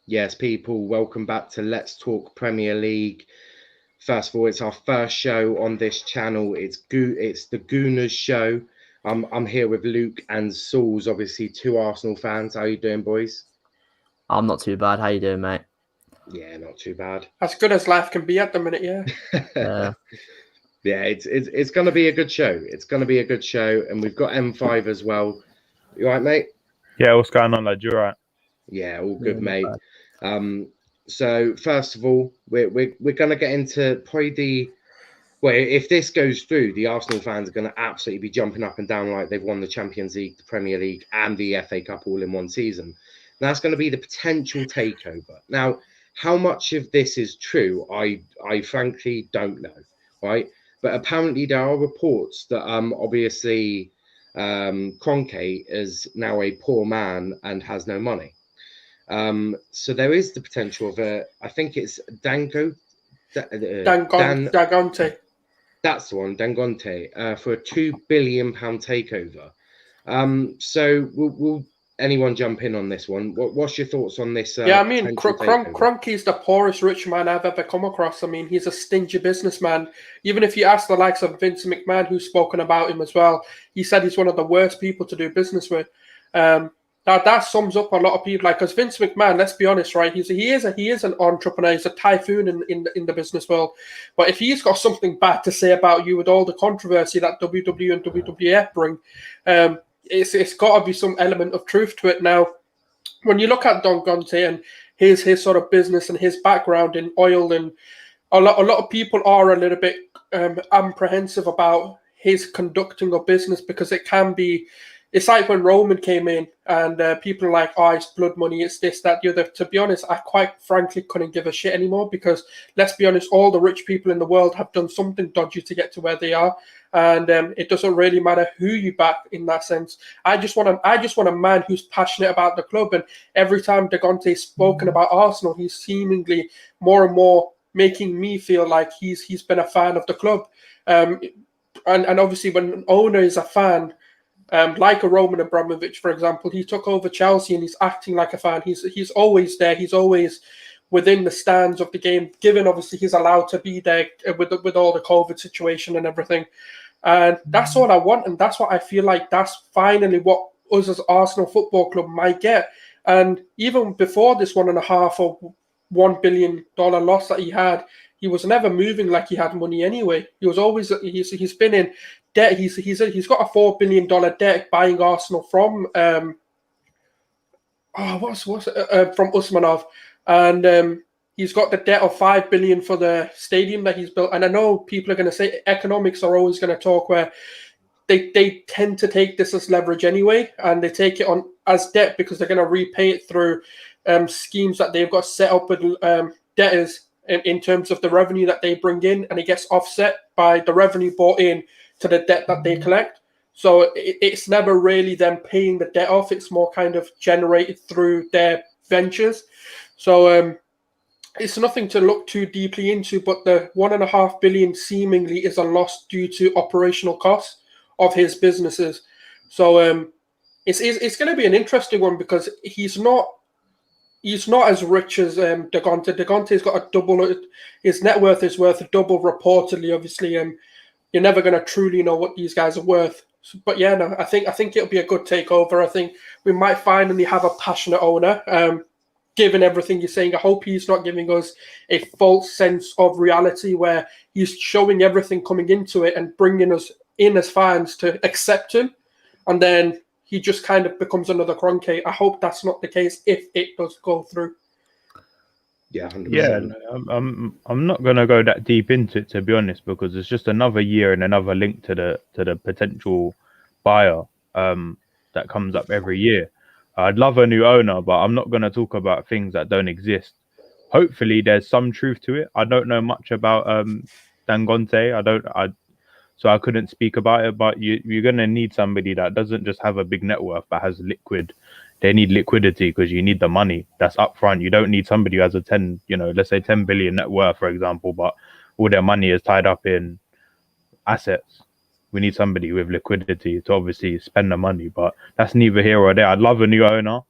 Yes, people, welcome back to Let's Talk Premier League. First of all, it's our first show on this channel. It's the Gooners show. I'm here with Luke and Saul's, obviously two Arsenal fans. How you doing, boys? I'm not too bad. How you doing, mate? Yeah, not too bad. As good as life can be at the minute, yeah. Yeah, it's going to be a good show. It's going to be a good show, and we've got M5 as well. You all right, mate? Yeah, what's going on, lad? You all right? Yeah, all good, Yeah, mate. bad. So first of all, we're going to get into probably if this goes through, the Arsenal fans are going to absolutely be jumping up and down like they've won the Champions League, the Premier League, and the FA Cup all in one season. And that's going to be the potential takeover. Now, how much of this is true, I frankly don't know, right? But apparently there are reports that obviously Kroenke is now a poor man and has no money. So there is the potential of I think it's Dangonte. That's the one, Dangonte, for a £2 billion takeover. So will anyone jump in on this one? What's your thoughts on this? Yeah, I mean, Kroenke is the poorest rich man I've ever come across. I mean, he's a stingy businessman. Even if you ask the likes of Vince McMahon, who's spoken about him as well, he said he's one of the worst people to do business with. That sums up a lot of people. Like, because Vince McMahon, let's be honest, right? He is an entrepreneur. He's a typhoon in the business world. But if he's got something bad to say about you with all the controversy that WWE and WWF bring, it's got to be some element of truth to it. Now, when you look at Dangonte and his sort of business and his background in oil, and a lot of people are a little bit apprehensive about his conducting of business, because it can be. It's like when Roman came in and people are like, oh, it's blood money, it's this, that, the other. To be honest, I quite frankly couldn't give a shit anymore, because let's be honest, all the rich people in the world have done something dodgy to get to where they are. And it doesn't really matter who you back in that sense. I just want a man who's passionate about the club. And every time Dangonte's spoken about Arsenal, he's seemingly more and more making me feel like he's been a fan of the club. And obviously when an owner is a fan, like a Roman Abramovich, for example, he took over Chelsea and he's acting like a fan. He's always there. He's always within the stands of the game, given obviously he's allowed to be there with all the COVID situation and everything. And that's all I want. And that's what I feel like that's finally what us as Arsenal Football Club might get. And even before this $1.5 or $1 billion loss that he had, he was never moving like he had money anyway. He was always he's been in debt. He's got a $4 billion debt buying Arsenal from from Usmanov, and he's got the debt of $5 billion for the stadium that he's built. And I know people are going to say economics are always going to talk where they tend to take this as leverage anyway, and they take it on as debt because they're going to repay it through schemes that they've got set up with debtors in terms of the revenue that they bring in, and it gets offset by the revenue brought in to the debt that they collect. So it's never really them paying the debt off. It's more kind of generated through their ventures. So it's nothing to look too deeply into, but the $1.5 billion seemingly is a loss due to operational costs of his businesses. So it's going to be an interesting one, because he's not as rich as Dangonte. Dangonte's got a double. His net worth is worth a double, reportedly. Obviously, you're never going to truly know what these guys are worth. But yeah, no, I think it'll be a good takeover. I think we might finally have a passionate owner. Given everything you're saying, I hope he's not giving us a false sense of reality where he's showing everything coming into it and bringing us in as fans to accept him, and then he just kind of becomes another Kroenke. I hope that's not the case if it does go through. Yeah, 100%. Yeah, I'm not gonna go that deep into it, to be honest, because it's just another year and another link to the potential buyer that comes up every year. I'd love a new owner, but I'm not gonna talk about things that don't exist. Hopefully, there's some truth to it. I don't know much about Dangonte. So I couldn't speak about it. But you're gonna need somebody that doesn't just have a big net worth but has liquid. They need liquidity because you need the money that's upfront. You don't need somebody who has let's say 10 billion net worth, for example, but all their money is tied up in assets. We need somebody with liquidity to obviously spend the money, but that's neither here or there. I'd love a new owner,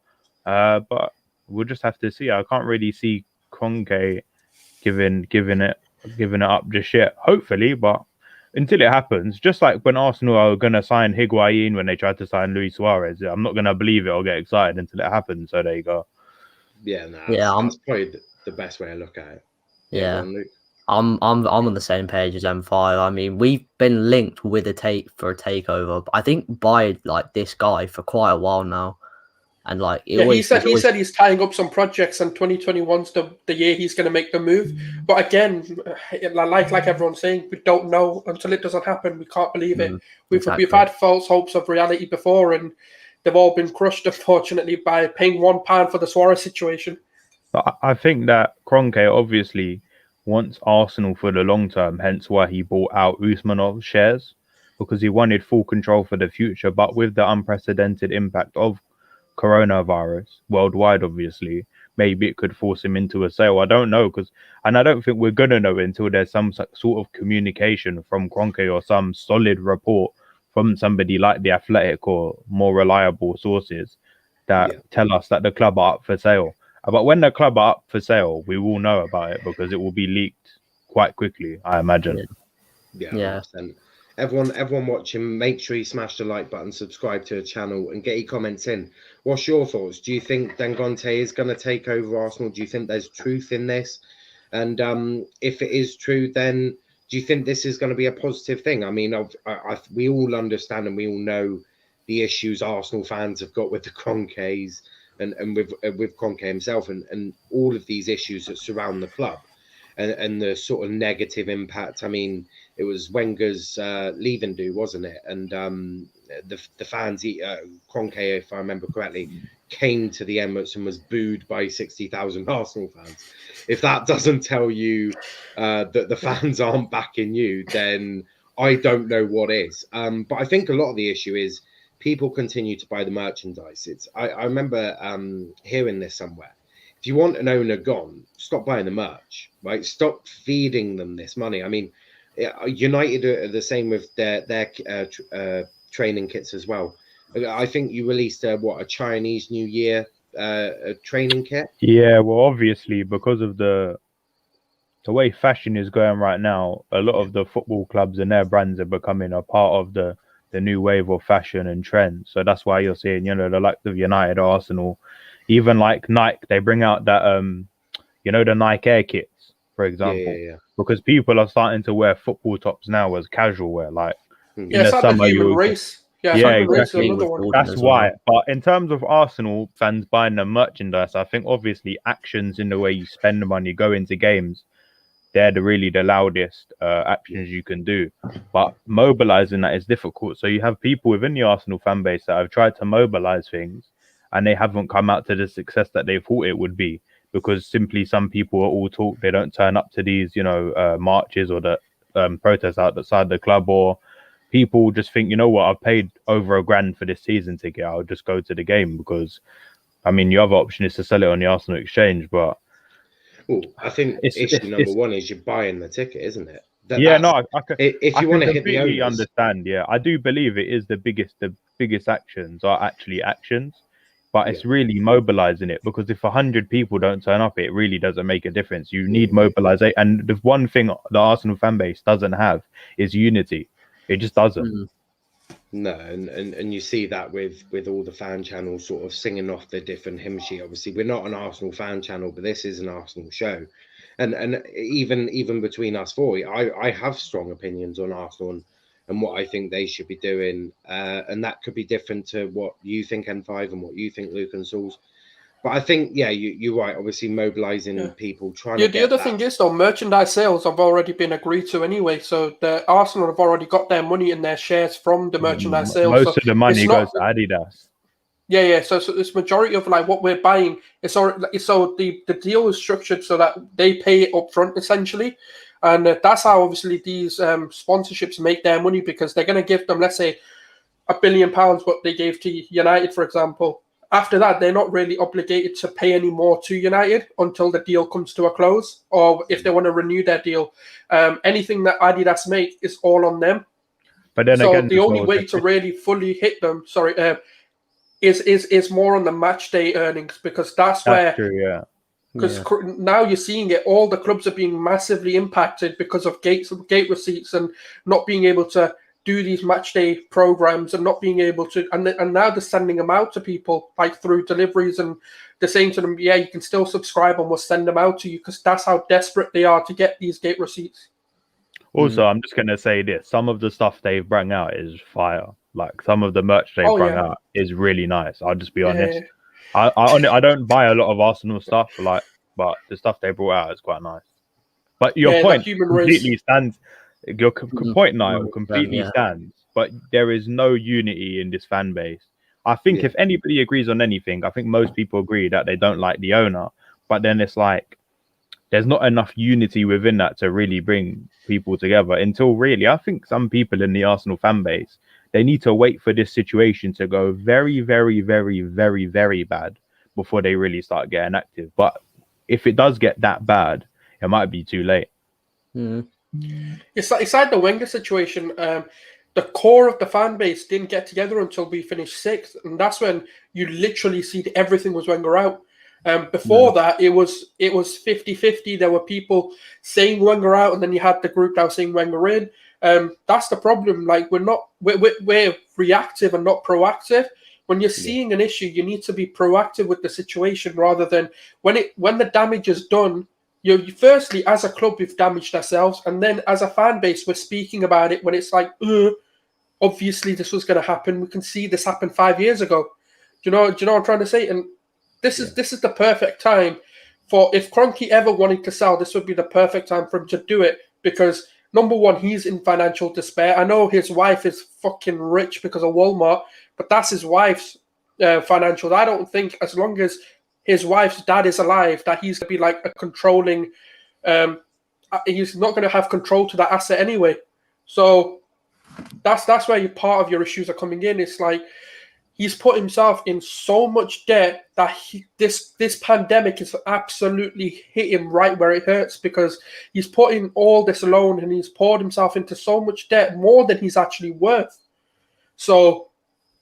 but we'll just have to see. I can't really see Kroenke giving it up just yet. Hopefully, but until it happens, just like when Arsenal are going to sign Higuain when they tried to sign Luis Suarez, I'm not going to believe it or get excited until it happens. So there you go. Yeah, that's probably the best way to look at it. Yeah. Go on, Luke. I'm on the same page as M5. I mean, we've been linked with a takeover, I think by like this guy for quite a while now. And like he said he's tying up some projects, and 2021's the year he's going to make the move. But again, like everyone's saying, we don't know until it doesn't happen. We can't believe it. We've had false hopes of reality before, and they've all been crushed, unfortunately, by paying £1 for the Suarez situation. But I think that Kroenke obviously wants Arsenal for the long term, hence why he bought out Usmanov's shares, because he wanted full control for the future. But with the unprecedented impact of coronavirus worldwide, obviously, maybe it could force him into a sale. I don't know, and I don't think we're gonna know until there's some sort of communication from Kroenke or some solid report from somebody like The Athletic or more reliable sources that tell us that the club are up for sale. But when the club are up for sale, we will know about it because it will be leaked quite quickly, I imagine. Yeah. Everyone watching, make sure you smash the like button, subscribe to the channel, and get your comments in. What's your thoughts? Do you think Dangote is going to take over Arsenal? Do you think there's truth in this? And if it is true, then do you think this is going to be a positive thing? I mean, we all understand and we all know the issues Arsenal fans have got with the Kroenkes and with Kroenke himself and all of these issues that surround the club and the sort of negative impact. I mean, it was Wengers leaving do, wasn't it? And the fans, Kroenke, if I remember correctly, came to the Emirates and was booed by 60,000 Arsenal fans. If that doesn't tell you that the fans aren't backing you, then I don't know what is. But I think a lot of the issue is people continue to buy the merchandise. I remember hearing this somewhere. If you want an owner gone, stop buying the merch, right? Stop feeding them this money. I mean, United are the same with their training kits as well. I think you released a Chinese New Year training kit. Yeah, well, obviously because of the way fashion is going right now, a lot of the football clubs and their brands are becoming a part of the new wave of fashion and trends. So that's why you're seeing, the likes of United, Arsenal, even like Nike, they bring out that the Nike Air kits, for example, because people are starting to wear football tops now as casual wear, like in the summer. Exactly. That's why. But in terms of Arsenal fans buying the merchandise, I think obviously actions in the way you spend the money, go into games, they're the loudest actions you can do. But mobilizing that is difficult. So you have people within the Arsenal fan base that have tried to mobilize things and they haven't come out to the success that they thought it would be, because simply some people are all talk. They don't turn up to these, marches or the protests outside the club, or people just think, I've paid over £1,000 for this season ticket, I'll just go to the game, because, I mean, the other option is to sell it on the Arsenal exchange, but... Well, I think issue number one is you're buying the ticket, isn't it? If you want to hit the owners, understand, I do believe it is the biggest actions are actually actions, but it's really mobilizing it, because if 100 people don't turn up, it really doesn't make a difference. You need mobilization, and the one thing the Arsenal fan base doesn't have is unity. It just doesn't. No, and you see that with all the fan channels sort of singing off the different hymn sheet. Obviously, we're not an Arsenal fan channel, but this is an Arsenal show. And even between us four, I have strong opinions on Arsenal and what I think they should be doing. And that could be different to what you think, N5, and what you think, Luke and Sauls. But I think, you're right. Obviously, mobilizing people, trying to. The other thing is, though, merchandise sales have already been agreed to anyway. So the Arsenal have already got their money in their shares from the merchandise sales. Most of the money goes to Adidas. Yeah. So this majority of what we're buying is already, so the deal is structured so that they pay it up front essentially, and that's how obviously these sponsorships make their money, because they're going to give them, let's say, £1 billion, what they gave to United, for example. After that, they're not really obligated to pay any more to United until the deal comes to a close, or if they want to renew their deal. Anything that Adidas make is all on them. But then so again, the only way to really fully hit them, is more on the match day earnings, because that's where true, yeah. Because now you're seeing it, all the clubs are being massively impacted because of gate receipts and not being able to do these match day programs and not being able to, and now they're sending them out to people like through deliveries, and they're saying to them, yeah, you can still subscribe and we'll send them out to you, because that's how desperate they are to get these gate receipts. Also, I'm just going to say this. Some of the stuff they've brought out is fire. Like, some of the merch they've brought out is really nice. I'll just be honest. I don't buy a lot of Arsenal stuff, but the stuff they brought out is quite nice. But your point completely stands. Your point, Niall, completely stands. But there is no unity in this fan base. I think if anybody agrees on anything, I think most people agree that they don't like the owner. But then it's like there's not enough unity within that to really bring people together. Until really, I think some people in the Arsenal fan base, they need to wait for this situation to go very, very, very, very, very bad before they really start getting active. But if it does get that bad, it might be too late. It's like the Wenger situation. The core of the fan base didn't get together until we finished 6th, and that's when you literally see everything was Wenger out. Before that, it was 50-50. There were people saying Wenger out, and then you had the group that was saying Wenger in. That's the problem. Like, we're reactive and not proactive. When you're seeing an issue, you need to be proactive with the situation rather than when the damage is done. You firstly, as a club, we've damaged ourselves, and then as a fan base, we're speaking about it when it's like, obviously this was going to happen. We can see this happened 5 years ago. Do you know what I'm trying to say? And this is the perfect time for, if Kroenke ever wanted to sell, this would be the perfect time for him to do it, because number one, he's in financial despair. I know his wife is fucking rich because of Walmart, but that's his wife's financials. I don't think, as long as his wife's dad is alive, that he's going to be like a controlling. He's not going to have control to that asset anyway. So that's where part of your issues are coming in. It's like he's put himself in so much debt that this pandemic has absolutely hit him right where it hurts, because he's put in all this loan and he's poured himself into so much debt, more than he's actually worth. So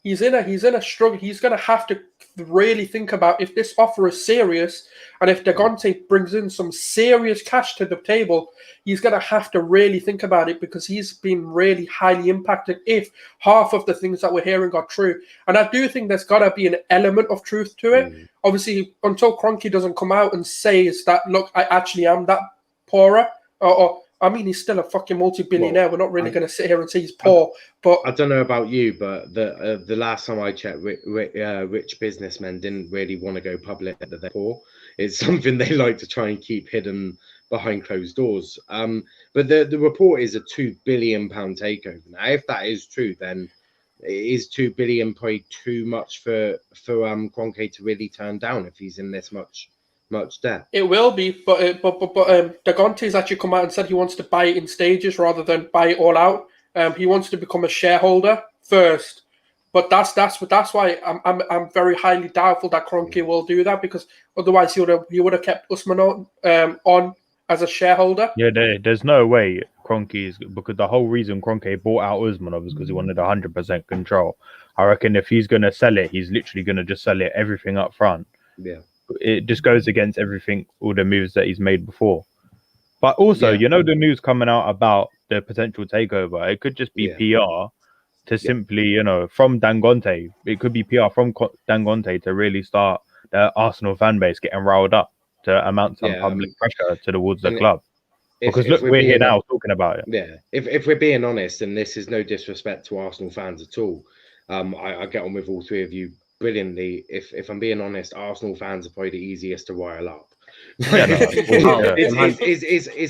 he's in a struggle. He's going to have to really think about if this offer is serious, and if Degonte brings in some serious cash to the table, he's going to have to really think about it, because he's been really highly impacted if half of the things that we're hearing are true. And I do think there's got to be an element of truth to it. Obviously, until Kroenke doesn't come out and says that, look, I actually am that poorer, or I mean, he's still a fucking multi-billionaire. We're not really going to sit here and say he's poor. But I don't know about you, but the last time I checked, rich businessmen didn't really want to go public that they're poor. It's something they like to try and keep hidden behind closed doors. But the report is a £2 billion takeover. Now, if that is true, then is $2 billion probably too much for Kroenke to really turn down if he's in this much debt? It will be, but Degonte's actually come out and said he wants to buy it in stages rather than buy it all out. He wants to become a shareholder first, but that's why I'm very highly doubtful that Kroenke will do that, because otherwise he would have kept Usman on as a shareholder. Yeah, there's no way Kroenke is, because the whole reason Kroenke bought out Usmanov is because he wanted 100% control. I reckon if he's going to sell it, he's literally going to just sell it everything up front. Yeah. It just goes against everything, all the moves that he's made before. But also, the news coming out about the potential takeover, it could just be PR to simply, from Dangote. It could be PR from Dangote to really start the Arsenal fan base getting riled up to amount some public pressure towards the club. Because look, we're here now talking about it. Yeah, if we're being honest, and this is no disrespect to Arsenal fans at all, I get on with all three of you brilliantly. If I'm being honest, Arsenal fans are probably the easiest to rile up. It's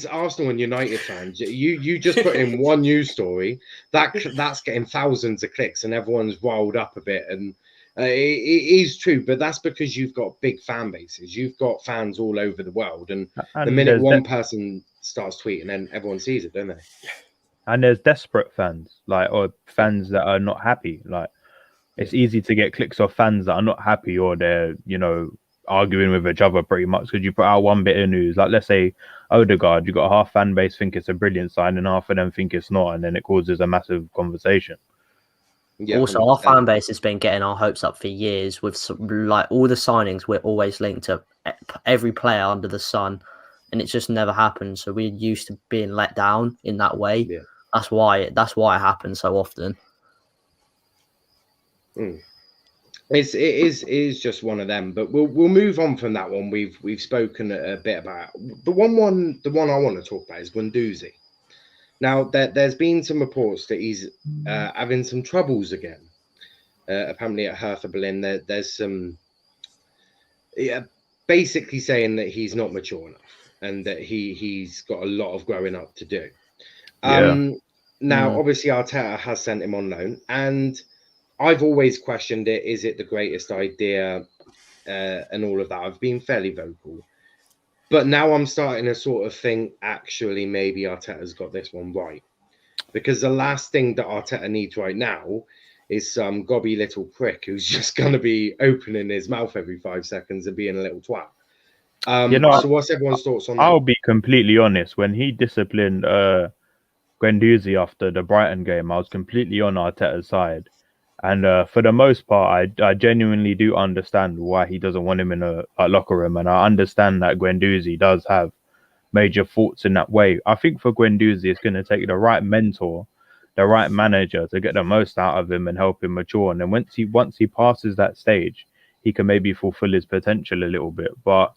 Arsenal and United fans. You just put in one news story that's getting thousands of clicks and everyone's riled up a bit, and it is true, but that's because you've got big fan bases. You've got fans all over the world, and the minute one person starts tweeting, then everyone sees it, don't they? And there's desperate fans, or fans that are not happy. It's easy to get clicks off fans that are not happy, or they're, arguing with each other pretty much because you put out one bit of news. Like, let's say Odegaard, you got half fan base think it's a brilliant sign and half of them think it's not, and then it causes a massive conversation. Yeah, Also, our 100%. fan base has been getting our hopes up for years with like all the signings. We're always linked to every player under the sun, and it's just never happened. So we're used to being let down in that way. Yeah. That's why it happens so often. It is just one of them, but we'll move on from that one. We've spoken a bit about the one I want to talk about is Guendouzi. Now there's been some reports that he's having some troubles again. Apparently at Hertha Berlin, there's some basically saying that he's not mature enough and that he's got a lot of growing up to do. Now, obviously, Arteta has sent him on loan, and I've always questioned it. Is it the greatest idea and all of that? I've been fairly vocal. But now I'm starting to sort of think, actually, maybe Arteta's got this one right. Because the last thing that Arteta needs right now is some gobby little prick who's just going to be opening his mouth every 5 seconds and being a little twat. So what's everyone's thoughts on that? I'll be completely honest. When he disciplined Guendouzi after the Brighton game, I was completely on Arteta's side. And for the most part, I genuinely do understand why he doesn't want him in a locker room. And I understand that Guendouzi does have major faults in that way. I think for Guendouzi, it's going to take the right mentor, the right manager to get the most out of him and help him mature. And then once he passes that stage, he can maybe fulfill his potential a little bit. But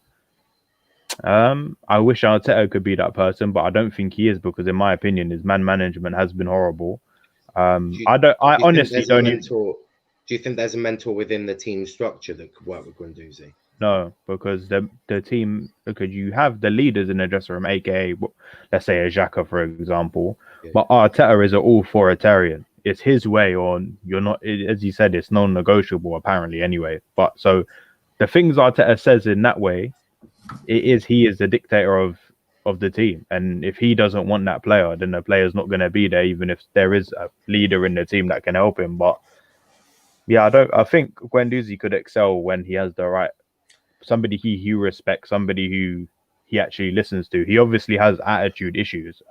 I wish Arteta could be that person, but I don't think he is, because in my opinion, his man management has been horrible. I honestly don't. Do you think there's a mentor within the team structure that could work with Guendouzi? No, because the team, because you have the leaders in the dressing room, aka let's say a Xhaka, for example. Yeah. But Arteta is an authoritarian. It's his way, or you're not. As you said, it's non-negotiable apparently. Anyway, but so the things Arteta says in that way, he is the dictator of the team, and if he doesn't want that player, then the player's not going to be there, even if there is a leader in the team that can help him. But yeah, I think Guendouzi could excel when he has the right somebody he respects, somebody who he actually listens to. He obviously has attitude issues,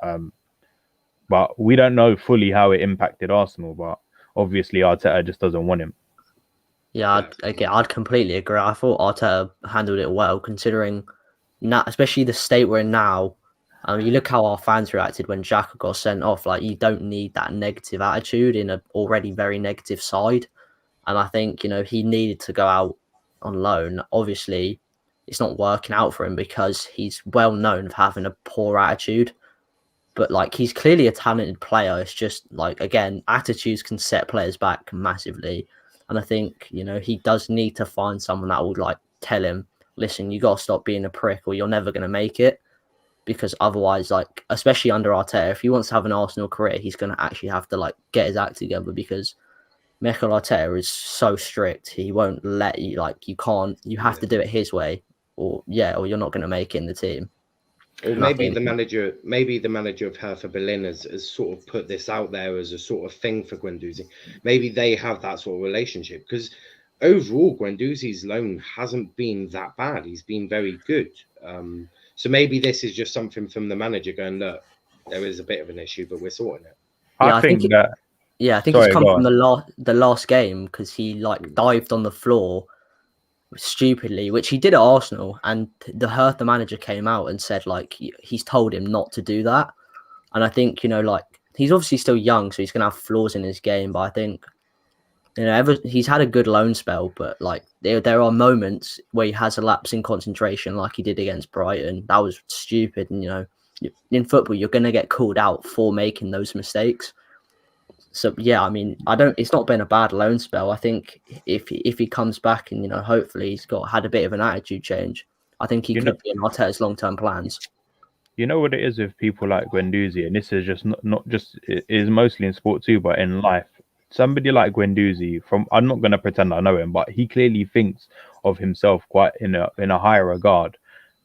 but we don't know fully how it impacted Arsenal. But obviously Arteta just doesn't want him. Yeah, I'd completely agree. I thought Arteta handled it well, considering especially the state we're in now. You look how our fans reacted when Xhaka got sent off. Like, you don't need that negative attitude in an already very negative side. And I think, he needed to go out on loan. Obviously, it's not working out for him because he's well known for having a poor attitude. But, he's clearly a talented player. It's just, again, attitudes can set players back massively. And I think, he does need to find someone that would, tell him, listen, you got to stop being a prick or you're never going to make it. Because otherwise, especially under Arteta, if he wants to have an Arsenal career, he's going to actually have to, get his act together, because Mikel Arteta is so strict. He won't let you, you have to do it his way, or you're not going to make it in the team. Or maybe the manager of Hertha Berlin has sort of put this out there as a sort of thing for Guendouzi. Maybe they have that sort of relationship, because overall Guendouzi's loan hasn't been that bad. He's been very good. So maybe this is just something from the manager going, look, there is a bit of an issue, but we're sorting it. I think it's come from the last game, because he dived on the floor stupidly, which he did at Arsenal, and the Hertha manager came out and said he's told him not to do that. And I think he's obviously still young, so he's gonna have flaws in his game, but I think he's had a good loan spell, but there are moments where he has a lapse in concentration, like he did against Brighton. That was stupid, and in football you're gonna get called out for making those mistakes. So yeah, I mean, it's not been a bad loan spell. I think if he comes back and hopefully he's had a bit of an attitude change, I think he could be in Arteta's long-term plans. You know what it is with people like Guendouzi, and this is just not just, it is mostly in sport too, but in life. Somebody like Guendouzi, I'm not going to pretend I know him, but he clearly thinks of himself quite in a higher regard,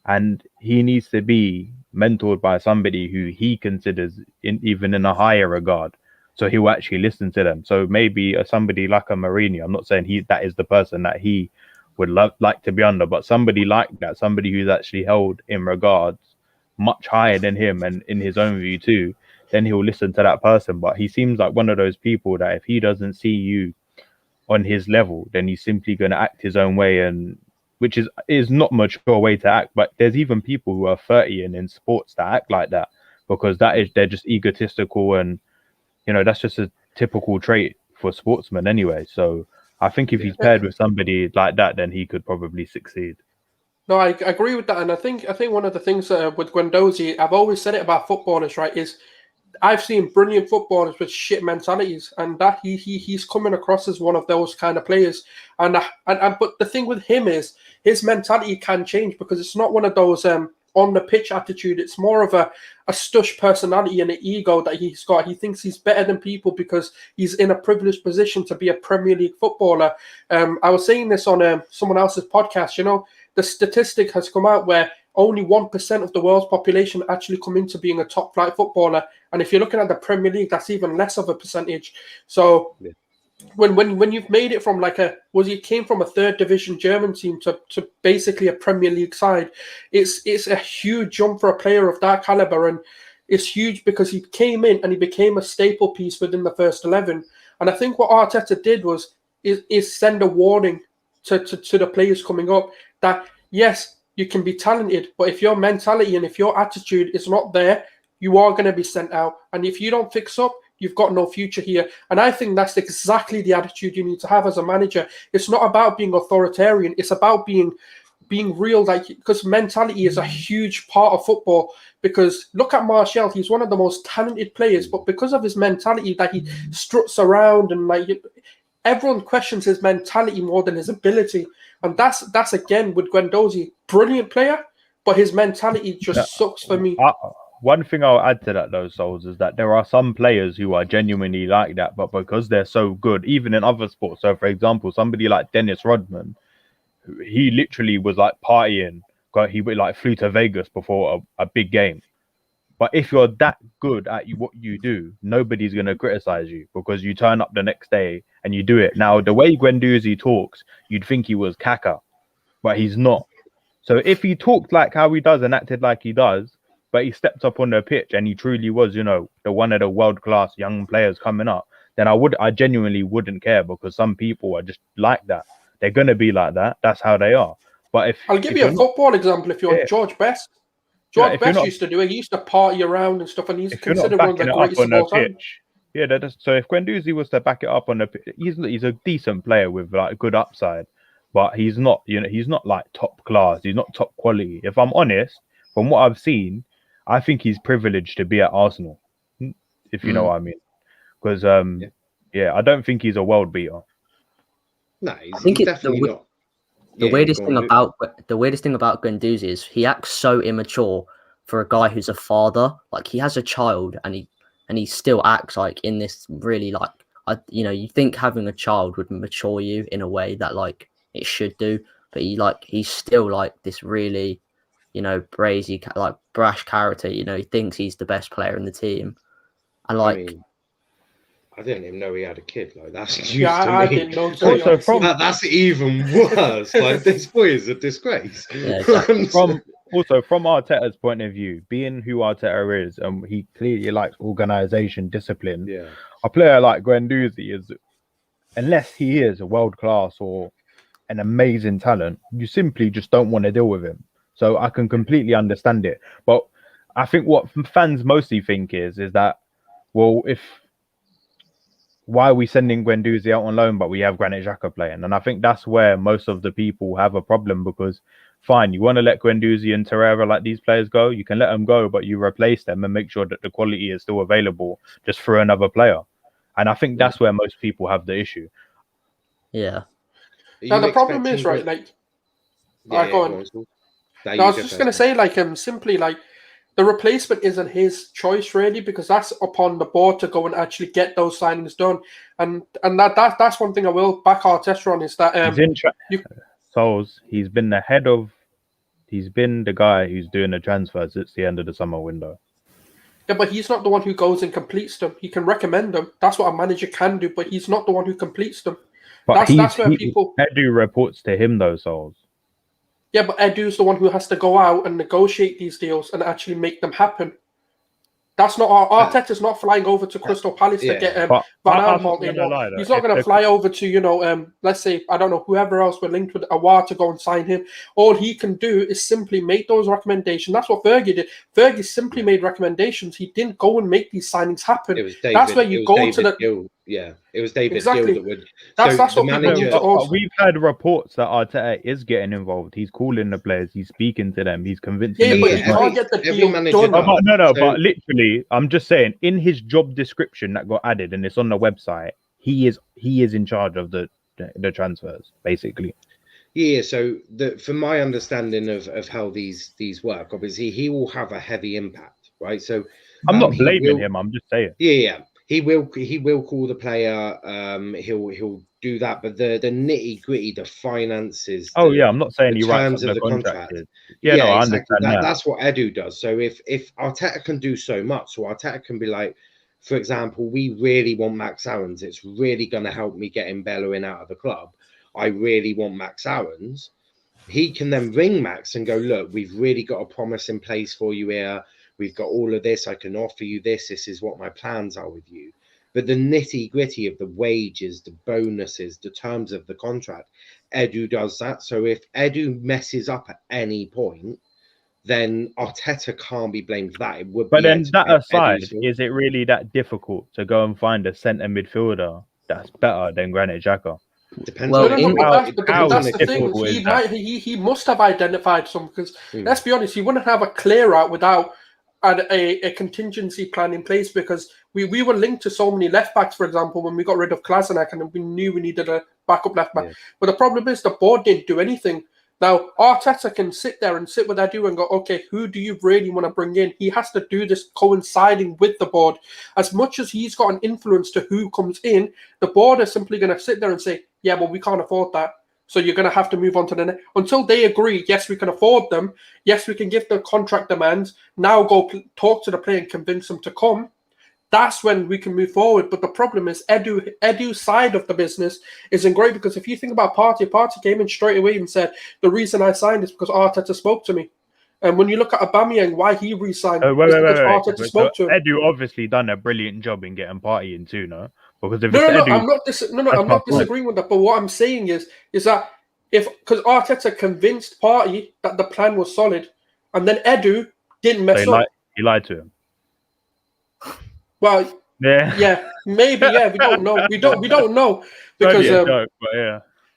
and he needs to be mentored by somebody who he considers even in a higher regard. So he will actually listen to them. So maybe somebody like a Mourinho, I'm not saying that is the person that he would like to be under, but somebody like that, somebody who's actually held in regards much higher than him and in his own view too, then he'll listen to that person. But he seems like one of those people that if he doesn't see you on his level, then he's simply going to act his own way, and which is not much of a way to act. But there's even people who are 30 and in sports that act like that, because they're just egotistical, and that's just a typical trait for sportsmen anyway. So I think if he's paired with somebody like that, then he could probably succeed. No, I agree with that, and I think one of the things with Guendouzi, I've always said it about footballers, right? Is I've seen brilliant footballers with shit mentalities, and that he's coming across as one of those kind of players. And but the thing with him is his mentality can change, because it's not one of those on the pitch attitude. It's more of a stush personality and an ego that he's got. He thinks he's better than people because he's in a privileged position to be a Premier League footballer. I was saying this on someone else's podcast. The statistic has come out where only 1% of the world's population actually come into being a top flight footballer. And if you're looking at the Premier League, that's even less of a percentage. So when you've made it from came from a third division German team to basically a Premier League side, it's a huge jump for a player of that caliber. And it's huge because he came in and he became a staple piece within the first 11. And I think what Arteta did is send a warning to the players coming up that, yes, you can be talented, but if your mentality and if your attitude is not there, you are going to be sent out. And if you don't fix up, you've got no future here. And I think that's exactly the attitude you need to have as a manager. It's not about being authoritarian. It's about being real, because mentality is a huge part of football. Because look at Martial, he's one of the most talented players, but because of his mentality that he struts around and everyone questions his mentality more than his ability. And that's again with Guendouzi, brilliant player, but his mentality just sucks for me. One thing I'll add to that, though, Souls, is that there are some players who are genuinely like that, but because they're so good, even in other sports. So, for example, somebody like Dennis Rodman, he literally was partying. He flew to Vegas before a big game. But if you're that good at what you do, nobody's going to criticize you, because you turn up the next day and you do it. Now, the way Guendouzi talks, you'd think he was caca, but he's not. So if he talked like how he does and acted like he does, but he stepped up on the pitch and he truly was, the one of the world-class young players coming up, then I genuinely wouldn't care, because some people are just like that. They're going to be like that. That's how they are. But I'll give you a football example. If you're George Best, Best used to do it. He used to party around and stuff, and he's considered one of the greatest of all time. Yeah, so if Guendouzi was to back it up on the pitch, he's a decent player with good upside, but he's not, he's not top class. He's not top quality. If I'm honest, from what I've seen, I think he's privileged to be at Arsenal, if you know what I mean. Because I don't think he's a world beater. No, he's definitely not. The weirdest thing about Guendouzi is he acts so immature for a guy who's a father. He has a child, and he still acts in this really you think having a child would mature you in a way that it should do, but he's still this really brazy brash character. He thinks he's the best player in the team, and I didn't even know he had a kid. That's news to me. I didn't know. That's even worse. This boy is a disgrace. Yeah, exactly. From Arteta's point of view, being who Arteta is, and he clearly likes organisation, discipline. Yeah. A player like Guendouzi is, unless he is a world class or an amazing talent, you simply just don't want to deal with him. So I can completely understand it. But I think what fans mostly think is that, well, why are we sending Guendouzi out on loan, but we have Granit Xhaka playing? And I think that's where most of the people have a problem, because fine, you want to let Guendouzi and Torreira, these players go, you can let them go, but you replace them and make sure that the quality is still available just for another player. And I think that's where most people have the issue. Yeah. Now the problem is, right, go on. I was just going to say, simply, the replacement isn't his choice, really, because that's upon the board to go and actually get those signings done. And that's one thing I will back Arteta on, is that he's been the guy who's doing the transfers since the end of the summer window. Yeah, but he's not the one who goes and completes them. He can recommend them. That's what a manager can do, but he's not the one who completes them. But that's where people... Edu reports to him, though, Souls. Yeah, but Edu's the one who has to go out and negotiate these deals and actually make them happen. That's not Arteta's not flying over to Crystal Palace to get Van Aanholt in. He's not going to fly over to, let's say, I don't know, whoever else we're linked with Awar to go and sign him. All he can do is simply make those recommendations. That's what Fergie did. Fergie simply made recommendations. He didn't go and make these signings happen. That's where you go to the... Gill. Yeah, it was David Gill that would... That's what manager... We've had reports that Arteta is getting involved. He's calling the players. He's speaking to them. He's convincing them. But he can't get the deal done. But literally, I'm just saying, in his job description that got added, and it's on the website, he is in charge of the transfers, basically. Yeah, so from my understanding of how these work, obviously he will have a heavy impact, right? So I'm not blaming him. I'm just saying. Yeah. He will call the player. He'll do that, but the nitty gritty, the finances. I'm not saying he writes up the contract. Yeah, no, I understand that. That's what Edu does. So if Arteta can do so much, so Arteta can be like, for example, we really want Max Aarons. It's really going to help me getting Bellerin out of the club. I really want Max Aarons. He can then ring Max and go, look, we've really got a promise in place for you here. We've got all of this. I can offer you this. This is what my plans are with you. But the nitty gritty of the wages, the bonuses, the terms of the contract, Edu does that. So if Edu messes up at any point, then Arteta can't be blamed for that. But then that aside, is it really that difficult to go and find a centre midfielder that's better than Granit Xhaka? Depends that's the thing. He must have identified some, because let's be honest, he wouldn't have a clear out without a contingency plan in place, because we were linked to so many left backs, for example, when we got rid of Kolasinac, and we knew we needed a backup left back. Yeah. But the problem is the board didn't do anything. Now, Arteta can sit there and sit with Edu and go, okay, who do you really want to bring in? He has to do this coinciding with the board. As much as he's got an influence to who comes in, the board is simply going to sit there and say, yeah, well, we can't afford that. So you're going to have to move on to the next. Until they agree, yes, we can afford them. Yes, we can give the contract demands. Now go talk to the player and convince them to come. That's when we can move forward. But the problem is Edu's side of the business isn't great, because if you think about Partey came in straight away and said, the reason I signed is because Arteta spoke to me. And when you look at Aubameyang, why he re-signed because Arteta spoke to him. Edu obviously done a brilliant job in getting Partey in too, no? Because if I'm not disagreeing with that. But what I'm saying is that because Arteta convinced Partey that the plan was solid, and then Edu didn't mess up. He lied to him. Well, yeah, maybe, yeah. We don't know. We don't know because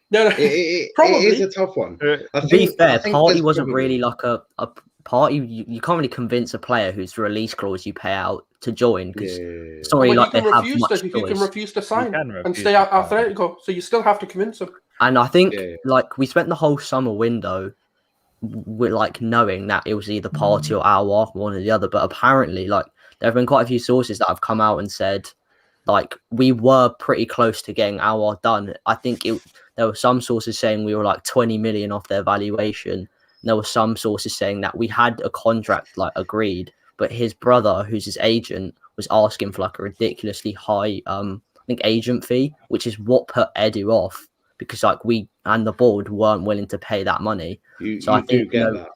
it is a tough one. To be fair, Partey wasn't really like a party. You can't really convince a player whose release clause you pay out to join, because it's not really like they have much choice. You can refuse to sign and stay out Atletico, so you still have to convince them. And I think like we spent the whole summer window with like knowing that it was either Partey or Aouar, one or the other, but apparently like there have been quite a few sources that have come out and said like we were pretty close to getting Aouar done. I think there were some sources saying we were like 20 million off their valuation. And there were some sources saying that we had a contract like agreed, but his brother, who's his agent, was asking for like a ridiculously high I think agent fee, which is what put Edu off, because like we and the board weren't willing to pay that money. I think that.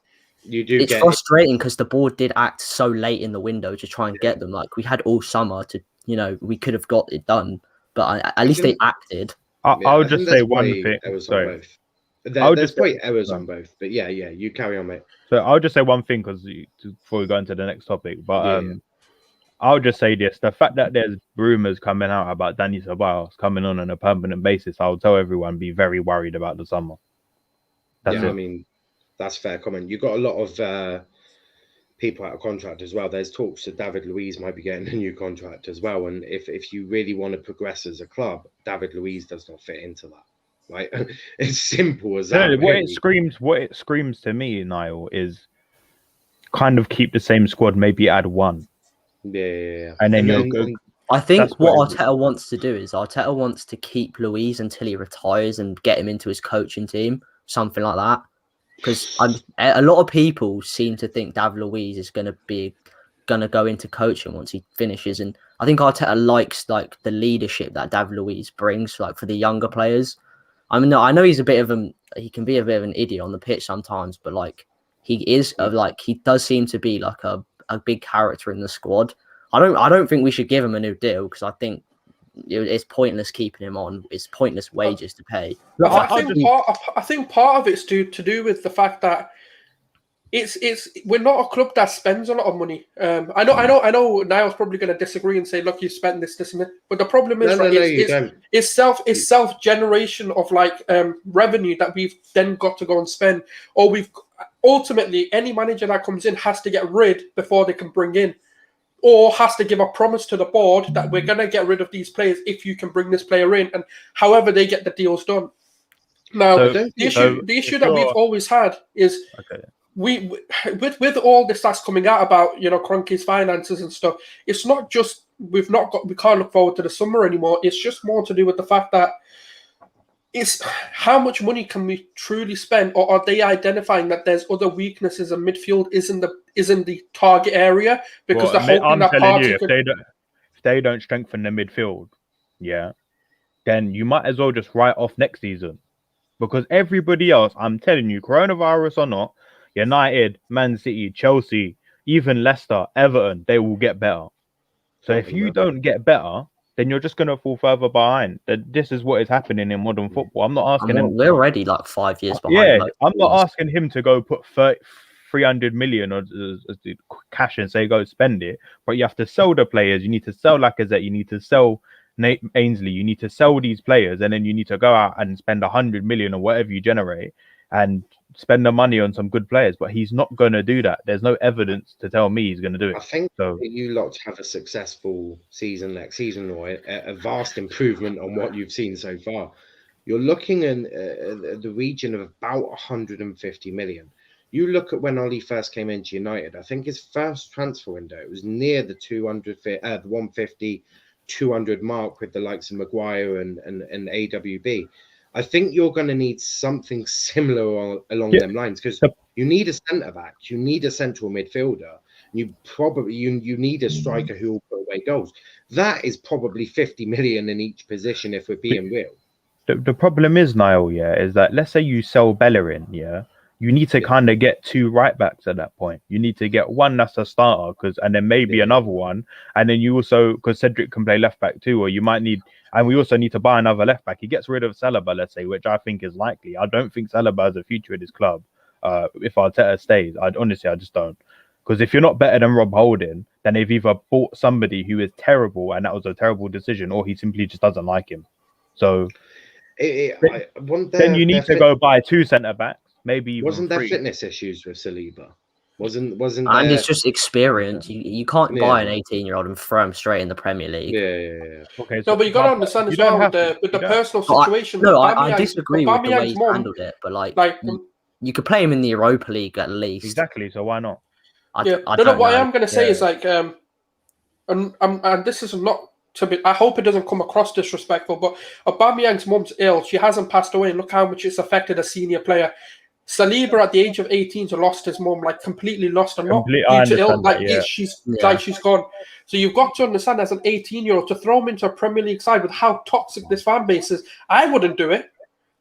It's frustrating because the board did act so late in the window to try and get them. Like we had all summer to, we could have got it done, but at least they acted. I'll just say one thing. Sorry. There's probably errors on both, but yeah, you carry on, mate. So I'll just say one thing before we go into the next topic. But I'll just say this: the fact that there's rumors coming out about Dani Ceballos coming on a permanent basis, I'll tell everyone be very worried about the summer. That's it. I mean, that's a fair comment. You've got a lot of people out of contract as well. There's talks that David Luiz might be getting a new contract as well. And if you really want to progress as a club, David Luiz does not fit into that. Right? It's simple as that. What it screams to me, Niall, is kind of keep the same squad, maybe add one. Yeah. And then I think what Arteta wants to do is Arteta wants to keep Luiz until he retires and get him into his coaching team, something like that. Because a lot of people seem to think David Luiz is going to go into coaching once he finishes, and I think Arteta likes like the leadership that David Luiz brings, like for the younger players. I mean, I know he can be a bit of an idiot on the pitch sometimes, but like he does seem to be like a big character in the squad. I don't think we should give him a new deal because I think it's pointless keeping him on. It's pointless wages to pay. Look, I think part of it's to do with the fact that we're not a club that spends a lot of money. I know. Niall's probably going to disagree and say, "Look, you spent this, and that." But the problem is, it's self generation of like revenue that we've then got to go and spend, or we've ultimately any manager that comes in has to get rid before they can bring in, or has to give a promise to the board that we're going to get rid of these players if you can bring this player in, and however they get the deals done. Now, the issue that we've always had is. Okay. We with all this that's coming out about Kroenke's finances and stuff, it's not just we can't look forward to the summer anymore. It's just more to do with the fact that it's how much money can we truly spend, or are they identifying that there's other weaknesses in midfield isn't the target area because they're hoping that Party if they don't strengthen the midfield, then you might as well just write off next season because everybody else, I'm telling you, coronavirus or not. United, Man City, Chelsea, even Leicester, Everton, they will get better. So if you don't get better, then you're just going to fall further behind. This is what is happening in modern football. I'm not asking him. We're already like 5 years behind. Yeah, I'm not asking him to go put 300 million or cash and say go spend it. But you have to sell the players. You need to sell Lacazette. You need to sell Nate Ainsley. You need to sell these players, and then you need to go out and spend 100 million or whatever you generate and spend the money on some good players, but he's not going to do that. There's no evidence to tell me he's going to do it. I think you lot have a successful season next season, or a vast improvement on what you've seen so far. You're looking in the region of about 150 million. You look at when Ollie first came into United, I think his first transfer window, it was near the 150, 200 mark with the likes of Maguire and AWB. I think you're going to need something similar along them lines because you need a centre back, you need a central midfielder, you need a striker who will put away goals. That is probably 50 million in each position if we're being real. The problem is, Niall, is that let's say you sell Bellerin, you need to kind of get two right backs at that point. You need to get one that's a starter, and then maybe another one, and then you also, because Cedric can play left back too, or you might need. And we also need to buy another left back. He gets rid of Saliba, let's say, which I think is likely. I don't think Saliba has a future at his club. If Arteta stays, I just don't. Because if you're not better than Rob Holding, then they've either bought somebody who is terrible and that was a terrible decision, or he simply just doesn't like him. So then you need to go buy two centre backs, maybe even wasn't there three. Fitness issues with Saliba? Wasn't and it's just experience. You can't buy an 18-year-old and throw him straight in the Premier League. Yeah. Okay, but you got to understand as well with the personal situation. I disagree with the way he's handled it, but you could play him in the Europa League at least. Exactly. So why not? What I am going to say is and this is not to be. I hope it doesn't come across disrespectful, but Aubameyang's mum's ill. She hasn't passed away, and look how much it's affected a senior player. Saliba at the age of 18 lost his mum, completely lost her, not due to ill, she's gone. So you've got to understand as an 18-year-old to throw him into a Premier League side with how toxic this fan base is. I wouldn't do it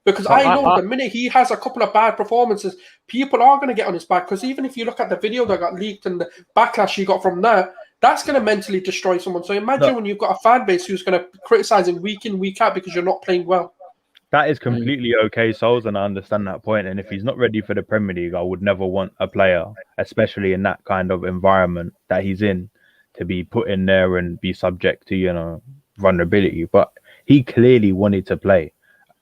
because I know the minute he has a couple of bad performances, people are going to get on his back. Because even if you look at the video that got leaked and the backlash he got from that, that's going to mentally destroy someone. So imagine when you've got a fan base who's going to criticize him week in, week out because you're not playing well. That is completely okay, Souls, and I understand that point. And if he's not ready for the Premier League, I would never want a player, especially in that kind of environment that he's in, to be put in there and be subject to, vulnerability. But he clearly wanted to play.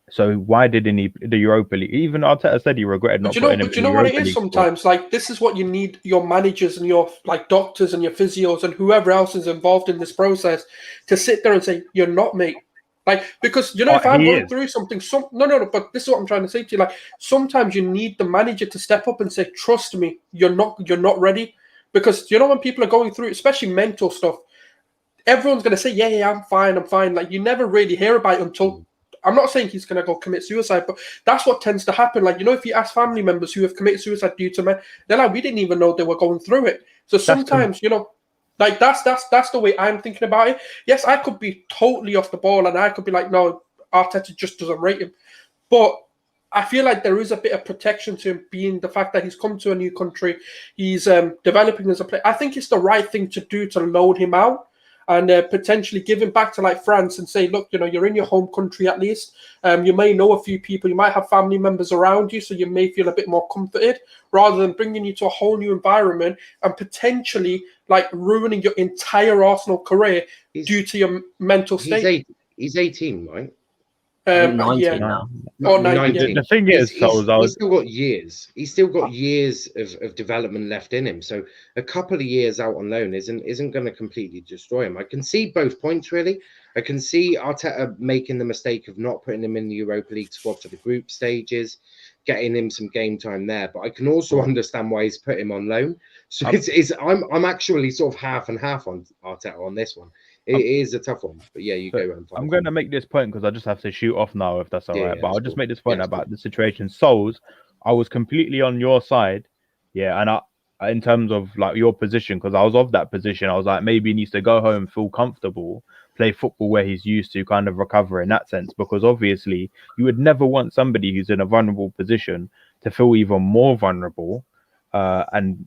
So why didn't he the Europa League? Even Arteta said he regretted not putting him in the Europa League. But you know what it is sometimes? This is what you need your managers and your doctors and your physios and whoever else is involved in this process to sit there and say, you're not, mate. Because if I'm going through something, but this is what I'm trying to say to you. Sometimes you need the manager to step up and say, "Trust me, you're not ready." Because when people are going through, especially mental stuff, everyone's going to say, "Yeah, I'm fine." You never really hear about it until. I'm not saying he's going to go commit suicide, but that's what tends to happen. If you ask family members who have committed suicide due to men, they're like, "We didn't even know they were going through it." So sometimes, that's the way I'm thinking about it. Yes, I could be totally off the ball and I could be like, no, Arteta just doesn't rate him. But I feel like there is a bit of protection to him, being the fact that he's come to a new country, he's developing as a player. I think it's the right thing to do to loan him out and potentially give him back to like France and say, look, you're in your home country at least. You may know a few people, you might have family members around you, so you may feel a bit more comforted, rather than bringing you to a whole new environment and potentially like ruining your entire Arsenal career due to your mental state. He's 18, right? 19 now. Or 19. The thing is, he's still got years. He's still got years of development left in him. So a couple of years out on loan isn't going to completely destroy him. I can see both points, really. I can see Arteta making the mistake of not putting him in the Europa League squad for the group stages, getting him some game time there. But I can also understand why he's put him on loan. So I'm actually sort of half and half on Arteta on this one. It is a tough one, but yeah, you go. I'm going to make this point because I just have to shoot off now, if that's all right. But I'll just make this point about the situation. Souls, I was completely on your side, and in terms of like your position, because I was of that position. I was like, maybe he needs to go home, feel comfortable, play football where he's used to, kind of recover in that sense. Because obviously, you would never want somebody who's in a vulnerable position to feel even more vulnerable, and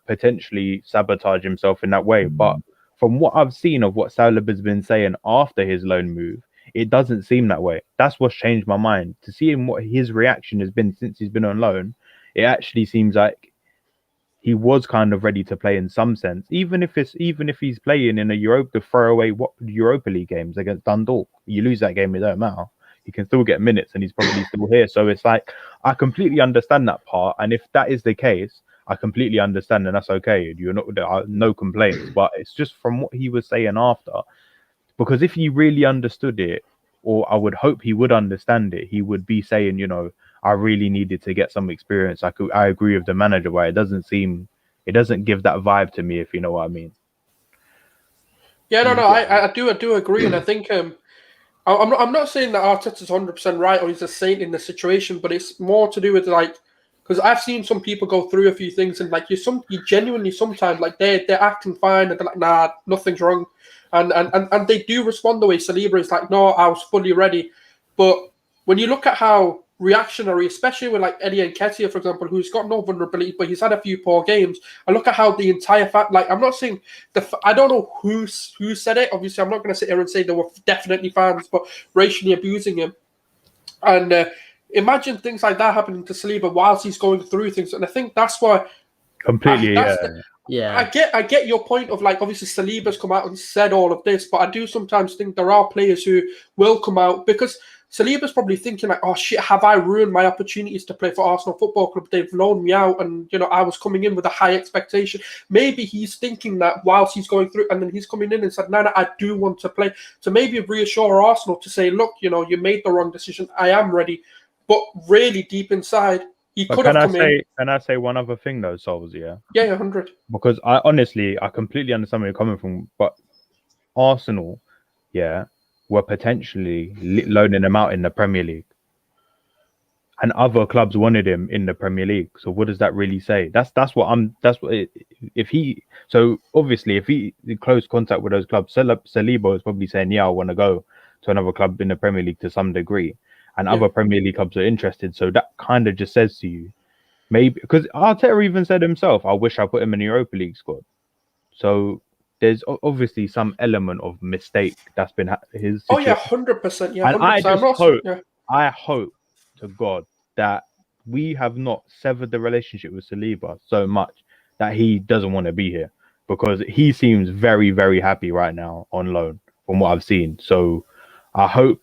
potentially sabotage himself in that way. But from what I've seen of what Saliba's been saying after his loan move, it doesn't seem that way. That's what's changed my mind. To see him, what his reaction has been since he's been on loan, it actually seems like he was kind of ready to play in some sense. Even if he's playing in the throwaway Europa League games against Dundalk, you lose that game, it don't matter. He can still get minutes and he's probably still here. So it's like, I completely understand that part. And if that is the case, I completely understand, and that's okay. You're not no complaints, but it's just from what he was saying after. Because if he really understood it, or I would hope he would understand it, he would be saying, I really needed to get some experience. I agree with the manager, where it doesn't give that vibe to me, if you know what I mean. Yeah, no, I do agree, and I think I'm not saying that Arteta's 100% right or he's a saint in the situation, but it's more to do with like. Because I've seen some people go through a few things and like you genuinely sometimes like they're acting fine and they're like, nah, nothing's wrong, and they do respond the way Saliba is like, no, I was fully ready. But when you look at how reactionary, especially with like Eddie Nketiah, for example, who's got no vulnerability, but he's had a few poor games, and look at how the entire I'm not saying I don't know who said it. Obviously, I'm not going to sit here and say there were definitely fans, but racially abusing him, and. Imagine things like that happening to Saliba whilst he's going through things, and I think that's why. Completely, I get your point of like obviously Saliba's come out and said all of this, but I do sometimes think there are players who will come out because Saliba's probably thinking like, oh shit, have I ruined my opportunities to play for Arsenal Football Club? They've loaned me out, and I was coming in with a high expectation. Maybe he's thinking that whilst he's going through, and then he's coming in and said, no, I do want to play. To maybe reassure Arsenal to say, look, you made the wrong decision. I am ready. But really deep inside, he could have come in. Can I say one other thing though, Souls? Yeah, 100. Because I completely understand where you're coming from. But Arsenal, were potentially loaning him out in the Premier League, and other clubs wanted him in the Premier League. So what does that really say? If he in close contact with those clubs, Saliba is probably saying, yeah, I want to go to another club in the Premier League to some degree. And other Premier League clubs are interested. So that kind of just says to you, maybe, because Arteta even said himself, I wish I put him in the Europa League squad. So there's obviously some element of mistake that's been his situation. Oh, yeah, 100%. Yeah, 100%. And I hope to God that we have not severed the relationship with Saliba so much that he doesn't want to be here. Because he seems very, very happy right now on loan from what I've seen. So I hope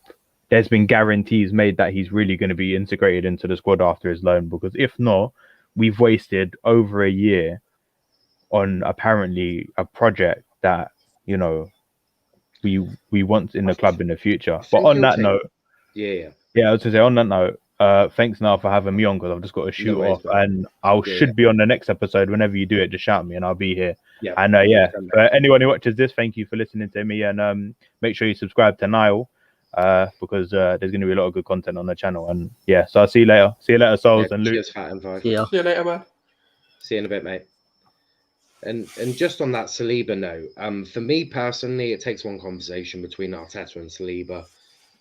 there's been guarantees made that he's really going to be integrated into the squad after his loan, because if not, we've wasted over a year on apparently a project that we want in the club in the future. But on that note, I was to say on that note, thanks now for having me on, because I've just got to shoot off, and should be on the next episode. Whenever you do it, just shout me and I'll be here. And anyone who watches this, thank you for listening to me, and make sure you subscribe to Niall. Because there's going to be a lot of good content on the channel, and so I'll see you later. See you later, Souls and Luke. Cheers, Fat and Five. See you later, man. See you in a bit, mate. And just on that Saliba note, for me personally, it takes one conversation between Arteta and Saliba.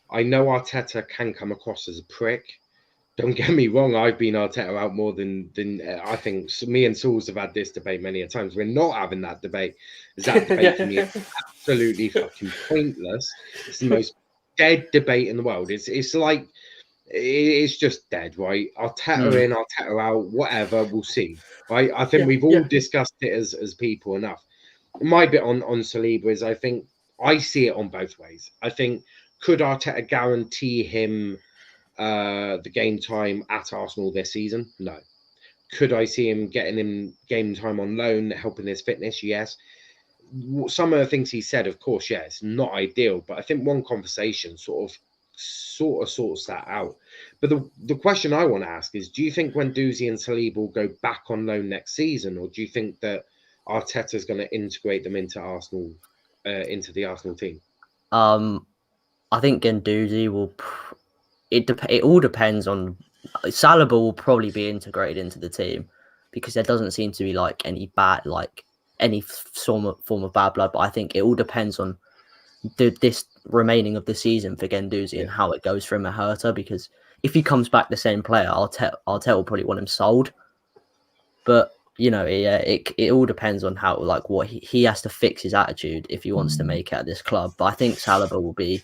I know Arteta can come across as a prick, Don't get me wrong, I've been Arteta out more than I think me and Sauls have had this debate many a times. We're not having that debate. That debate to me is absolutely fucking pointless. It's the most dead debate in the world. It's like it's just dead, right? Arteta in, Arteta out, whatever. We'll see, right? I think we've all discussed it as people enough. My bit on Saliba is I think I see it on both ways. I think could Arteta guarantee him the game time at Arsenal this season? No. Could I see him getting him game time on loan, helping his fitness? Yes. Some of the things he said, of course, yeah, it's not ideal, but I think one conversation sort of sorts that out. But the question I want to ask is, do you think Guendouzi and Saliba will go back on loan next season, or do you think that Arteta is going to integrate them into Arsenal, into the Arsenal team? I think Guendouzi will. It all depends on. Saliba will probably be integrated into the team because there doesn't seem to be like any form of bad blood. But I think it all depends on this remaining of the season for Guendouzi and how it goes for him at Hertha. Because if he comes back the same player, Arteta will probably want him sold. But you know, it all depends on how what he has to fix his attitude if he wants to make it at this club. But I think Saliba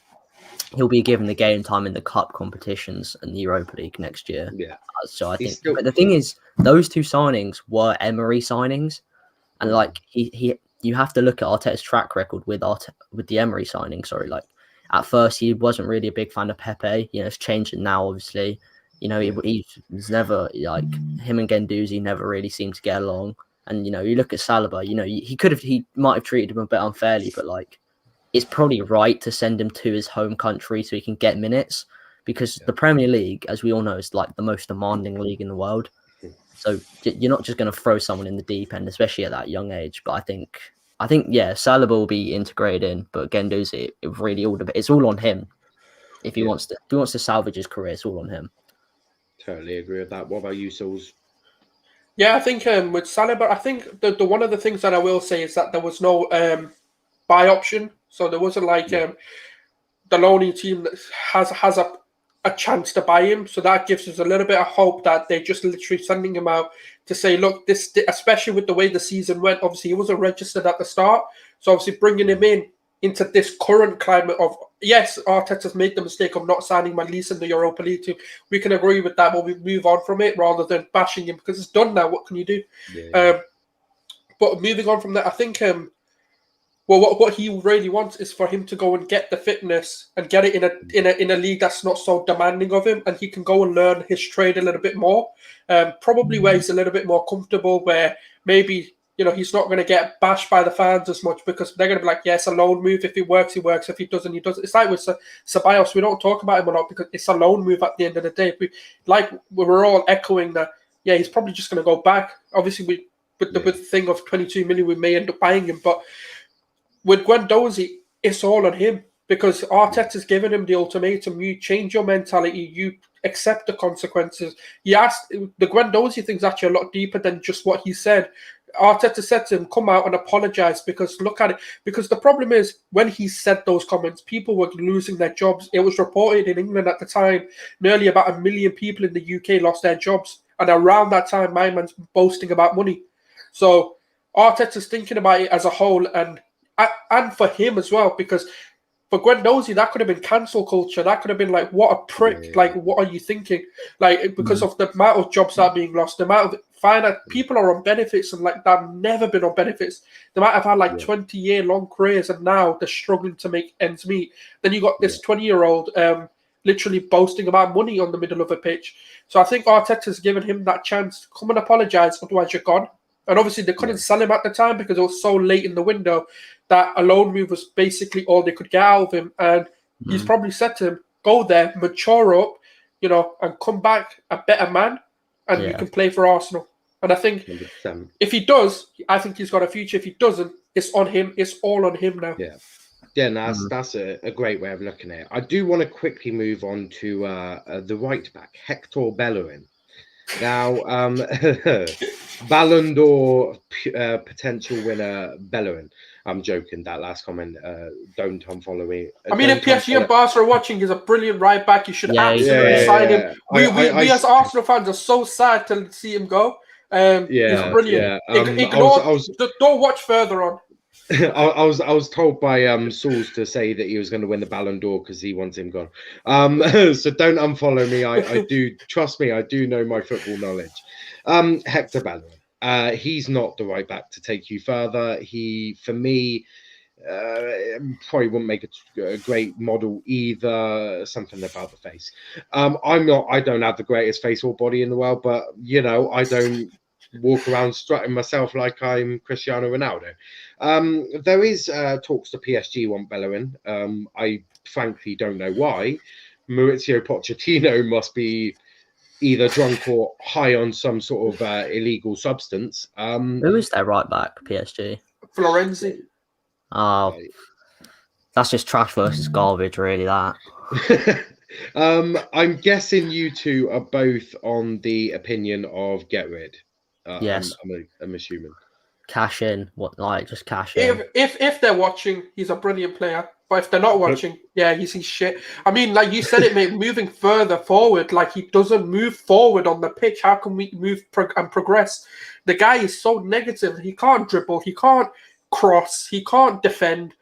he'll be given the game time in the cup competitions and the Europa League next year. Yeah. So I think, but the thing is, those two signings were Emery signings, and you have to look at Arteta's track record with the Emery signing. Sorry, at first he wasn't really a big fan of Pepe. You know, it's changing now, obviously. You know, he's never him and Guendouzi never really seemed to get along. And you know, you look at Saliba. You know, he might have treated him a bit unfairly, but it's probably right to send him to his home country so he can get minutes, because the Premier League, as we all know, is the most demanding league in the world. So you're not just going to throw someone in the deep end, especially at that young age. But I think Saliba will be integrated in, but Guendouzi, it's all on him. If he wants to salvage his career, it's all on him. Totally agree with that. What about you, Sauls? Yeah, I think with Saliba, I think the one of the things that I will say is that there was no buy option. So there wasn't the loaning team that has a chance to buy him. So that gives us a little bit of hope that they're just literally sending him out to say, look, this, especially with the way the season went, obviously he wasn't registered at the start. So obviously bringing him into this current climate of, yes, Arteta's made the mistake of not signing Malis in the Europa League team. We can agree with that, but we move on from it rather than bashing him because it's done now. What can you do? Yeah. But moving on from that, I think... what he really wants is for him to go and get the fitness and get it in a league that's not so demanding of him, and he can go and learn his trade a little bit more. Probably where he's a little bit more comfortable, where maybe he's not going to get bashed by the fans as much because they're going to be like, yes, a loan move. If it works, he works. If he doesn't, he doesn't. It's like with Ceballos, we don't talk about him a lot because it's a loan move at the end of the day. We're all echoing that. Yeah, he's probably just going to go back. Obviously, with the thing of 22 million, we may end up buying him, but. With Guendouzi, it's all on him because Arteta's given him the ultimatum. You change your mentality. You accept the consequences. The Guendouzi thing's actually a lot deeper than just what he said. Arteta said to him, come out and apologise because look at it. Because the problem is when he said those comments, people were losing their jobs. It was reported in England at the time, nearly about 1 million people in the UK lost their jobs. And around that time, my man's boasting about money. So Arteta's thinking about it as a whole and for him as well, because for Guendouzi, that could have been cancel culture. That could have been like, what a prick. Yeah. What are you thinking? Because of the amount of jobs that are being lost, the amount of finance, people are on benefits and they've never been on benefits. They might have had 20-year long careers and now they're struggling to make ends meet. Then you got this 20-year-old literally boasting about money on the middle of a pitch. So I think Arteta's given him that chance to come and apologise, otherwise you're gone. And obviously they couldn't sell him at the time because it was so late in the window that a loan move was basically all they could get out of him. And he's probably said to him, go there, mature up, and come back a better man, and you can play for Arsenal. And I think 100%. If he does, I think he's got a future. If he doesn't, it's on him. It's all on him now. Yeah. Yeah, that's a great way of looking at it. I do want to quickly move on to the right back, Hector Bellerin. Now, Ballon d'Or potential winner Bellerin. I'm joking. That last comment. Don't unfollow me. I mean, if PSG and Barca are watching, he's a brilliant right back. You should absolutely sign him. We as Arsenal fans are so sad to see him go. He's brilliant. Don't watch further on. I was told by Sauls to say that he was going to win the Ballon d'Or because he wants him gone. So don't unfollow me. I do trust me. I do know my football knowledge. Hector Bellerin. He's not the right back to take you further. He, for me, probably wouldn't make a great model either. Something about the face. I don't have the greatest face or body in the world, but I don't walk around strutting myself like I'm Cristiano Ronaldo. There is talks to PSG want Bellerin. I frankly don't know why. Maurizio Pochettino must be either drunk or high on some sort of illegal substance. Who is their right back, PSG? Florenzi. Oh, that's just trash versus garbage, really, that. I'm guessing you two are both on the opinion of get rid. Yes. I'm assuming. Cash in. Just cash in. If they're watching, he's a brilliant player. But if they're not watching, he's shit. I mean, like you said it, mate, moving further forward, like he doesn't move forward on the pitch. How can we move and progress? The guy is so negative. He can't dribble. He can't cross. He can't defend.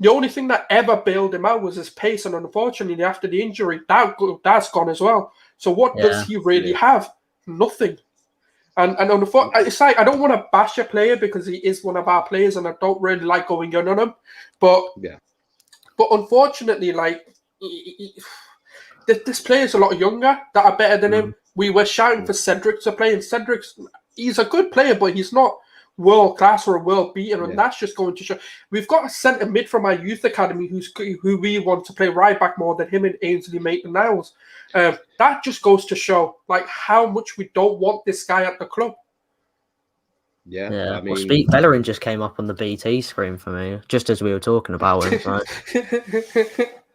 The only thing that ever bailed him out was his pace. And unfortunately, after the injury, that's gone as well. So what does he really have? Nothing. And on the it's like I don't want to bash a player because he is one of our players, and I don't really like going in on him. But unfortunately, like this player is a lot younger that are better than him. We were shouting for Cedric to play, and he's a good player, but he's not world class or a world beater, and that's just going to show. We've got a centre mid from our youth academy who we want to play right back more than him and Ainsley Maitland-Niles. That just goes to show like how much we don't want this guy at the club. Yeah. I mean, well, Bellerin just came up on the BT screen for me just as we were talking about him. Right?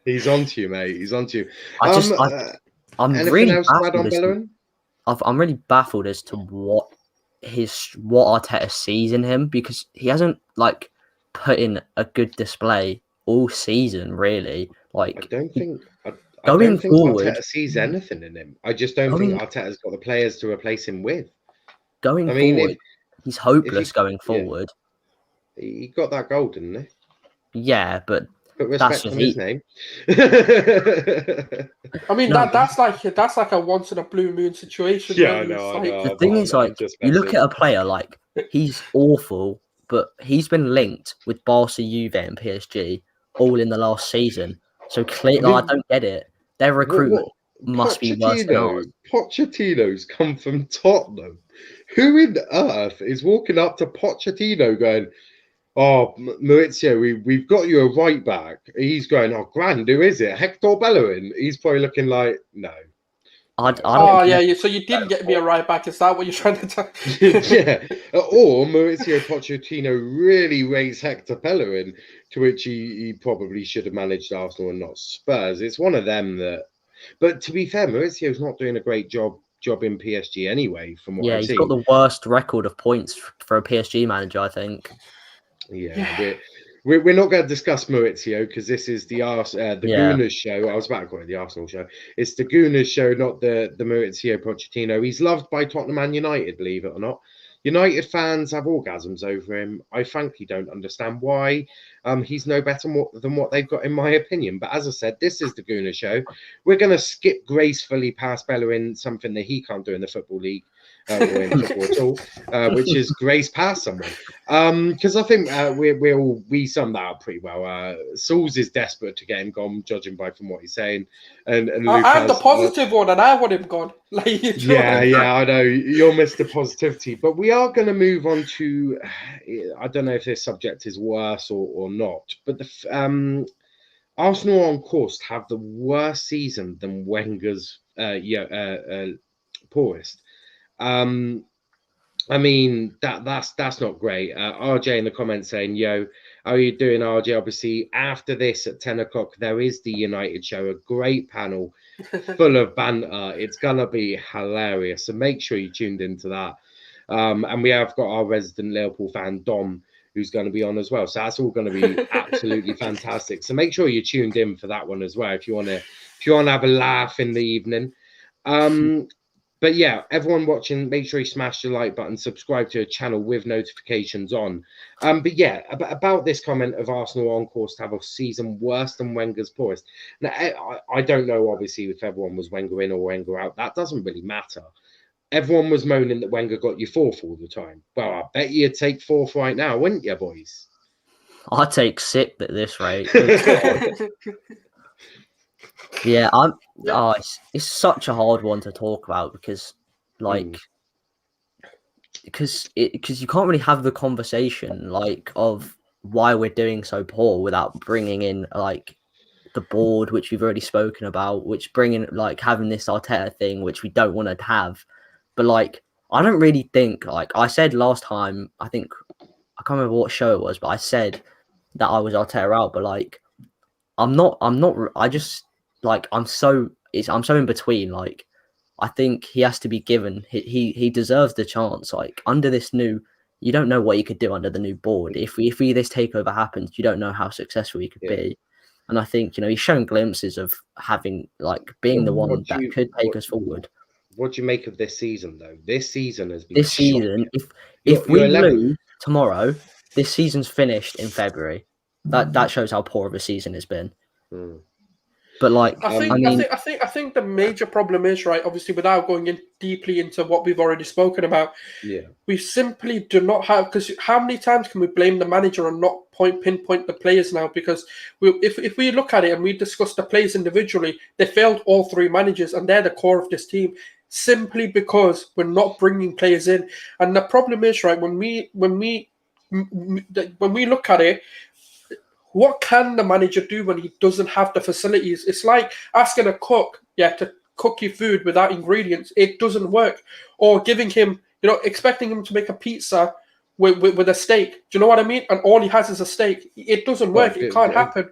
He's onto you, mate. He's onto you. I'm really baffled. I'm really baffled as to what Arteta sees in him, because he hasn't put in a good display all season, really. I don't think Arteta sees anything in him. I just don't think Arteta's got the players to replace him with. Forward, he's hopeless going forward. He got that goal, didn't he? Yeah, but respect on his name. I mean, that's like a once in a blue moon situation. Yeah, I know. The thing is, you look at a player he's awful, but he's been linked with Barca, Juve, and PSG all in the last season. So clearly, I don't get it. Their recruitment must be worse than ours. Pochettino's come from Tottenham. Who in earth is walking up to Pochettino going, "Oh, Maurizio, we've got you a right back"? He's going, "Oh, grand, who is it? Hector Bellerin?" He's probably looking like, no. So you didn't get me a right back. Is that what you're trying to tell? Yeah. Or Maurizio Pochettino really rates Hector Bellerin, to which he probably should have managed Arsenal and not Spurs. It's one of them that. But to be fair, Mauricio's not doing a great job in PSG anyway, from what I've seen. Yeah, he's got the worst record of points for a PSG manager, I think. Yeah. We're not going to discuss Maurizio because this is the Gooners show. I was about to call it the Arsenal show. It's the Gooners show, not the Maurizio Pochettino. He's loved by Tottenham and United, believe it or not. United fans have orgasms over him. I frankly don't understand why. He's no better than what they've got, in my opinion. But as I said, this is the Gooners show. We're going to skip gracefully past Bellerin, something that he can't do in the Football League. Or in football at all, which is grace past someone. Because I think we summed that up pretty well. Sauls is desperate to get him gone, judging from what he's saying. And Lucas, I'm the positive one, and I want him gone. Yeah, I know. You're Mr. Positivity. But we are going to move on to, I don't know if this subject is worse or not, but Arsenal on course to have the worst season than Wenger's poorest. I mean, that's not great. RJ in the comments saying, "Yo, how are you doing, RJ?" Obviously, after this at 10 o'clock, there is the United show, a great panel full of banter. It's gonna be hilarious. So make sure you tuned into that. And we have got our resident Liverpool fan Dom, who's going to be on as well. So that's all going to be absolutely fantastic. So make sure you're tuned in for that one as well if you want to have a laugh in the evening. But yeah, everyone watching, make sure you smash the like button, subscribe to the channel with notifications on. But yeah, about this comment of Arsenal on course to have a season worse than Wenger's poorest. Now, I don't know, obviously, if everyone was Wenger in or Wenger out. That doesn't really matter. Everyone was moaning that Wenger got you fourth all the time. Well, I bet you'd take fourth right now, wouldn't you, boys? I'd take sixth at this rate. Yeah, it's such a hard one to talk about because, like, because you can't really have the conversation like of why we're doing so poor without bringing in like the board, which we've already spoken about, which bringing like having this Arteta thing, which we don't want to have. But like, I don't really think, like I said last time, I can't remember what show it was, but I said that I was Arteta out, but like, I'm not, I just like, I'm so in between. Like, I think he has to be given, he deserves the chance. Like under this new, you don't know what he could do under the new board. If this takeover happens, you don't know how successful he could be. And I think, he's shown glimpses of having being the one that could take us forward. What do you make of this season, though? This season has been season. If we lose tomorrow, this season's finished in February. That shows how poor of a season it's been. But I think the major problem is, right, obviously without going in deeply into what we've already spoken about, we simply do not have, because how many times can we blame the manager and not pinpoint the players now? Because if we look at it and we discuss the players individually, they failed all three managers and they're the core of this team simply because we're not bringing players in. And the problem is, right, when we look at it, what can the manager do when he doesn't have the facilities? It's like asking a cook, to cook your food without ingredients. It doesn't work. Or giving him, expecting him to make a pizza with a steak. Do you know what I mean? And all he has is a steak. It doesn't work. It can't happen.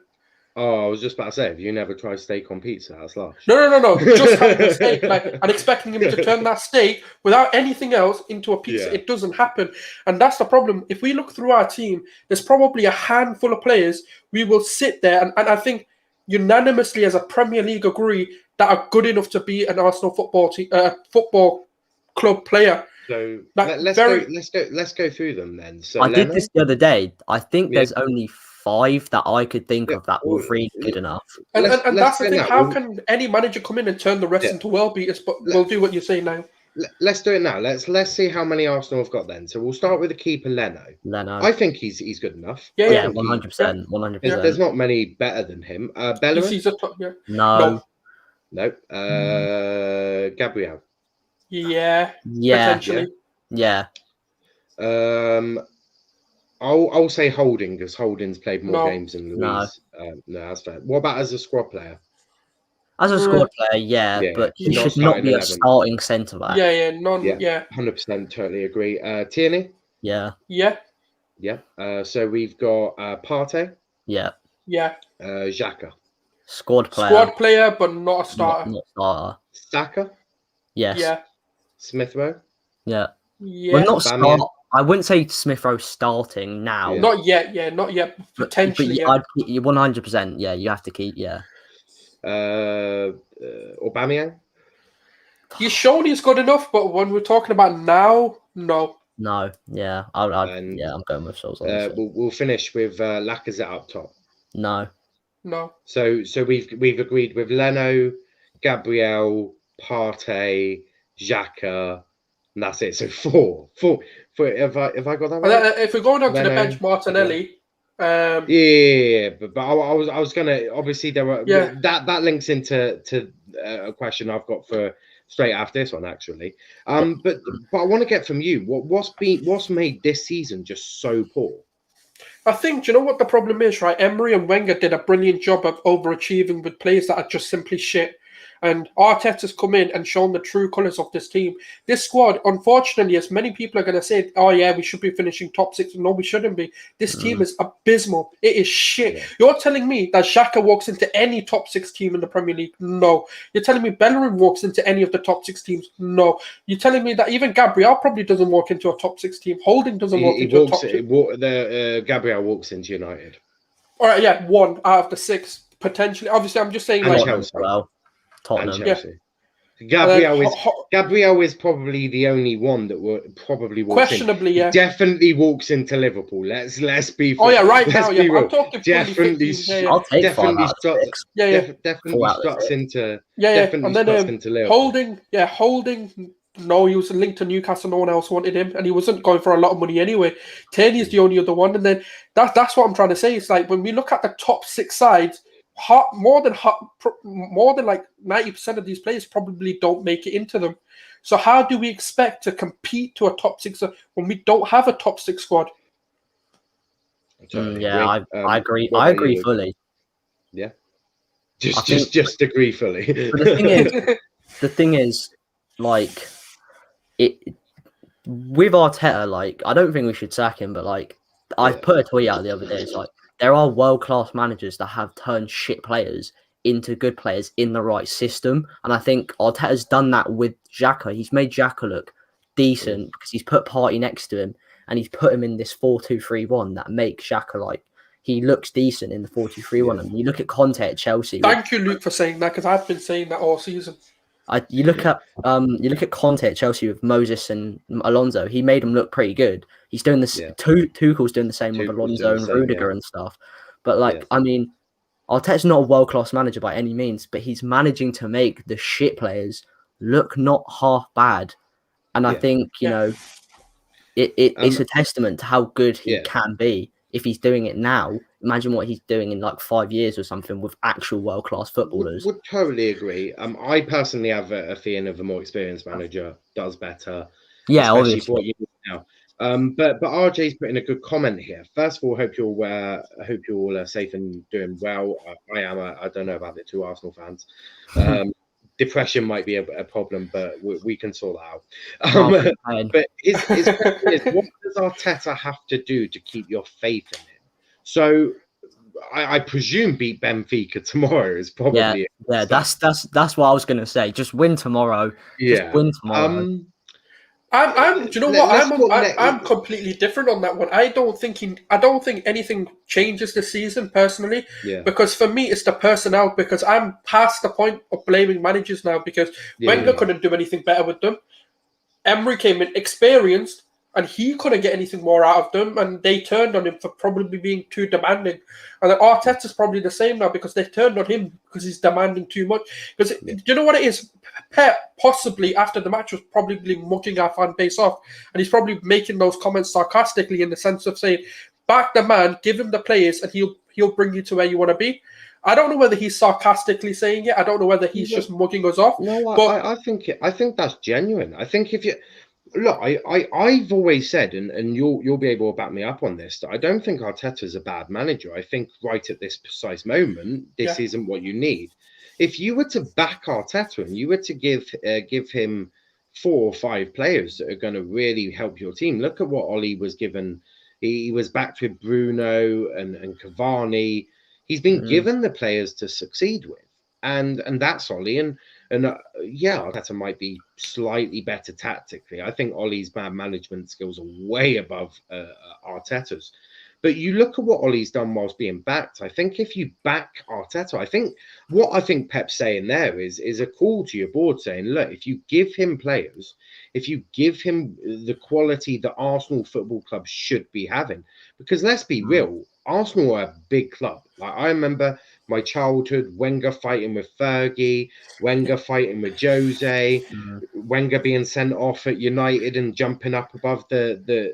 Oh, I was just about to say, have you never tried steak on pizza? That's lush. No. Just having a steak, and expecting him to turn that steak without anything else into a pizza. Yeah. It doesn't happen. And that's the problem. If we look through our team, there's probably a handful of players we will sit there and I think unanimously as a Premier League agree that are good enough to be an Arsenal football club player. So let's go through them then. So I did this the other day. I think there's only 5 that I could think of that were really good enough. And that's the thing. How can any manager come in and turn the rest into world beaters? But we'll do what you say now. Let's do it now. Let's see how many Arsenal have got then. So we'll start with the keeper, Leno. I think he's good enough. Yeah, 100%. 100%. There's not many better than him. Bellerin? No. Gabriel? Yeah. Potentially. Yeah. I'll say Holding because Holding's played more games than Luis. No, that's fair. What about as a squad player? As a squad player, but he should not be 11. A starting centre back. Yeah, 100% totally agree. Tierney? Yeah. So we've got Partey? Yeah. Xhaka? Squad player, but not a starter. Not starter. Saka? Yes. Yeah. Smith Rowe? Yeah. Well, not starter. I wouldn't say Smith Rowe starting now. Not yet. Potentially. But I'd keep 100%. Yeah, you have to keep. Yeah. Aubameyang. He's shown he's good enough, but when we're talking about now, no. No. Yeah. I'm going with Souls. We'll finish with Lacazette up top. No. So we've agreed with Leno, Gabriel, Partey, Xhaka. And that's it. So four. If I got that right? If we're going down to the bench, Martinelli. But I was gonna, obviously there were that links into a question I've got for straight after this one actually. But I want to get from you what's made this season just so poor. I think, do you know what the problem is, right? Emery and Wenger did a brilliant job of overachieving with players that are just simply shit. And Arteta's come in and shown the true colours of this team. This squad, unfortunately, as many people are going to say, oh yeah, we should be finishing top 6. No, we shouldn't be. This team is abysmal. It is shit. Yeah. You're telling me that Xhaka walks into any top 6 team in the Premier League? No. You're telling me Bellerin walks into any of the top 6 teams? No. You're telling me that even Gabriel probably doesn't walk into a top 6 team. Holding doesn't walk into a top 6. Gabriel walks into United. All right, yeah, 1 out of the 6 potentially. Obviously, I'm just saying. And like, Chelsea. Well, Tottenham. And Chelsea. Yeah. Gabriel is probably the only one that would probably walk questionably, in. yeah. Definitely walks into Liverpool. Let's be. Oh yeah, right now, yeah. Real. I'm talking definitely. I'll take definitely struts. Definitely struts into. Yeah. Definitely and then struts into Liverpool. Holding. No, he was linked to Newcastle. No one else wanted him, and he wasn't going for a lot of money anyway. Tierney's the only other one, and then that's what I'm trying to say. It's like when we look at the top 6 sides, more than like 90% of these players probably don't make it into them. So how do we expect to compete to a top 6 when we don't have a top 6 squad? I agree. I agree fully. Yeah, just agree fully. But the thing is, like. With Arteta, like, I don't think we should sack him, but like, I put a tweet out the other day. It's like there are world-class managers that have turned shit players into good players in the right system, and I think Arteta's done that with Xhaka. He's made Xhaka look decent because he's put Partey next to him, and he's put him in this 4-2-3-1 that makes Xhaka like he looks decent in the 4-2-3-1. And you look at Conte at Chelsea. Thank you, Luke, for saying that because I've been saying that all season. You look at Conte at Chelsea with Moses and Alonso. He made them look pretty good. He's doing this. Tuchel's doing the same with Alonso and Rudiger and stuff. But I mean, Arteta's not a world-class manager by any means, but he's managing to make the shit players look not half bad. And I think you know, it's a testament to how good he can be. If he's doing it now, imagine what he's doing in like 5 years or something with actual world-class footballers. Would totally agree. I personally have a feeling of a more experienced manager does better. Yeah, especially obviously. For what you need now. But RJ's put in a good comment here. First of all, hope you're all safe and doing well. I am. I don't know about the 2 Arsenal fans. Depression might be a problem, but we can sort that out. But what does Arteta have to do to keep your faith in him? So I presume beat Benfica tomorrow is probably that's what I was gonna say. Just win tomorrow. Yeah, just win tomorrow. Do you know what? I'm completely different on that one. I don't think anything changes this season personally. Yeah. Because for me, it's the personnel. Because I'm past the point of blaming managers now. Because Wenger couldn't do anything better with them. Emery came in experienced, and he couldn't get anything more out of them. And they turned on him for probably being too demanding. And then Arteta's probably the same now because they turned on him because he's demanding too much. Because do you know what it is? Pep possibly after the match was probably mucking our fan base off, and he's probably making those comments sarcastically in the sense of saying, "Back the man, give him the players, and he'll bring you to where you want to be." I don't know whether he's sarcastically saying it. I don't know whether he's just mugging us off. No, but I think that's genuine. I think if you look, I've always said, and you'll be able to back me up on this, that I don't think Arteta's a bad manager. I think right at this precise moment, this isn't what you need. If you were to back Arteta and you were to give him 4 or 5 players that are going to really help your team, look at what Ollie was given. He was backed with Bruno and Cavani. He's been given the players to succeed with, and that's Ollie. And Arteta might be slightly better tactically. I think Ollie's management skills are way above Arteta's. But you look at what Ollie's done whilst being backed. I think if you back Arteta, I think Pep's saying there is a call to your board saying, look, if you give him players, if you give him the quality that Arsenal Football Club should be having, because let's be real, Arsenal are a big club. Like I remember my childhood, Wenger fighting with Fergie, Wenger fighting with Jose, Wenger being sent off at United and jumping up above the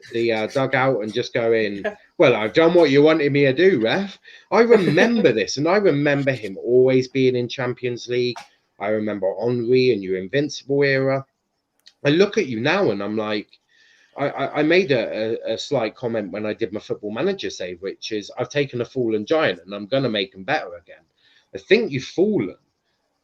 dugout and just going, well, I've done what you wanted me to do, ref. I remember this, and I remember him always being in Champions League. I remember Henry and your Invincible era. I look at you now and I'm like, I made a slight comment when I did my Football Manager save, which is I've taken a fallen giant and I'm going to make them better again. I think you've fallen.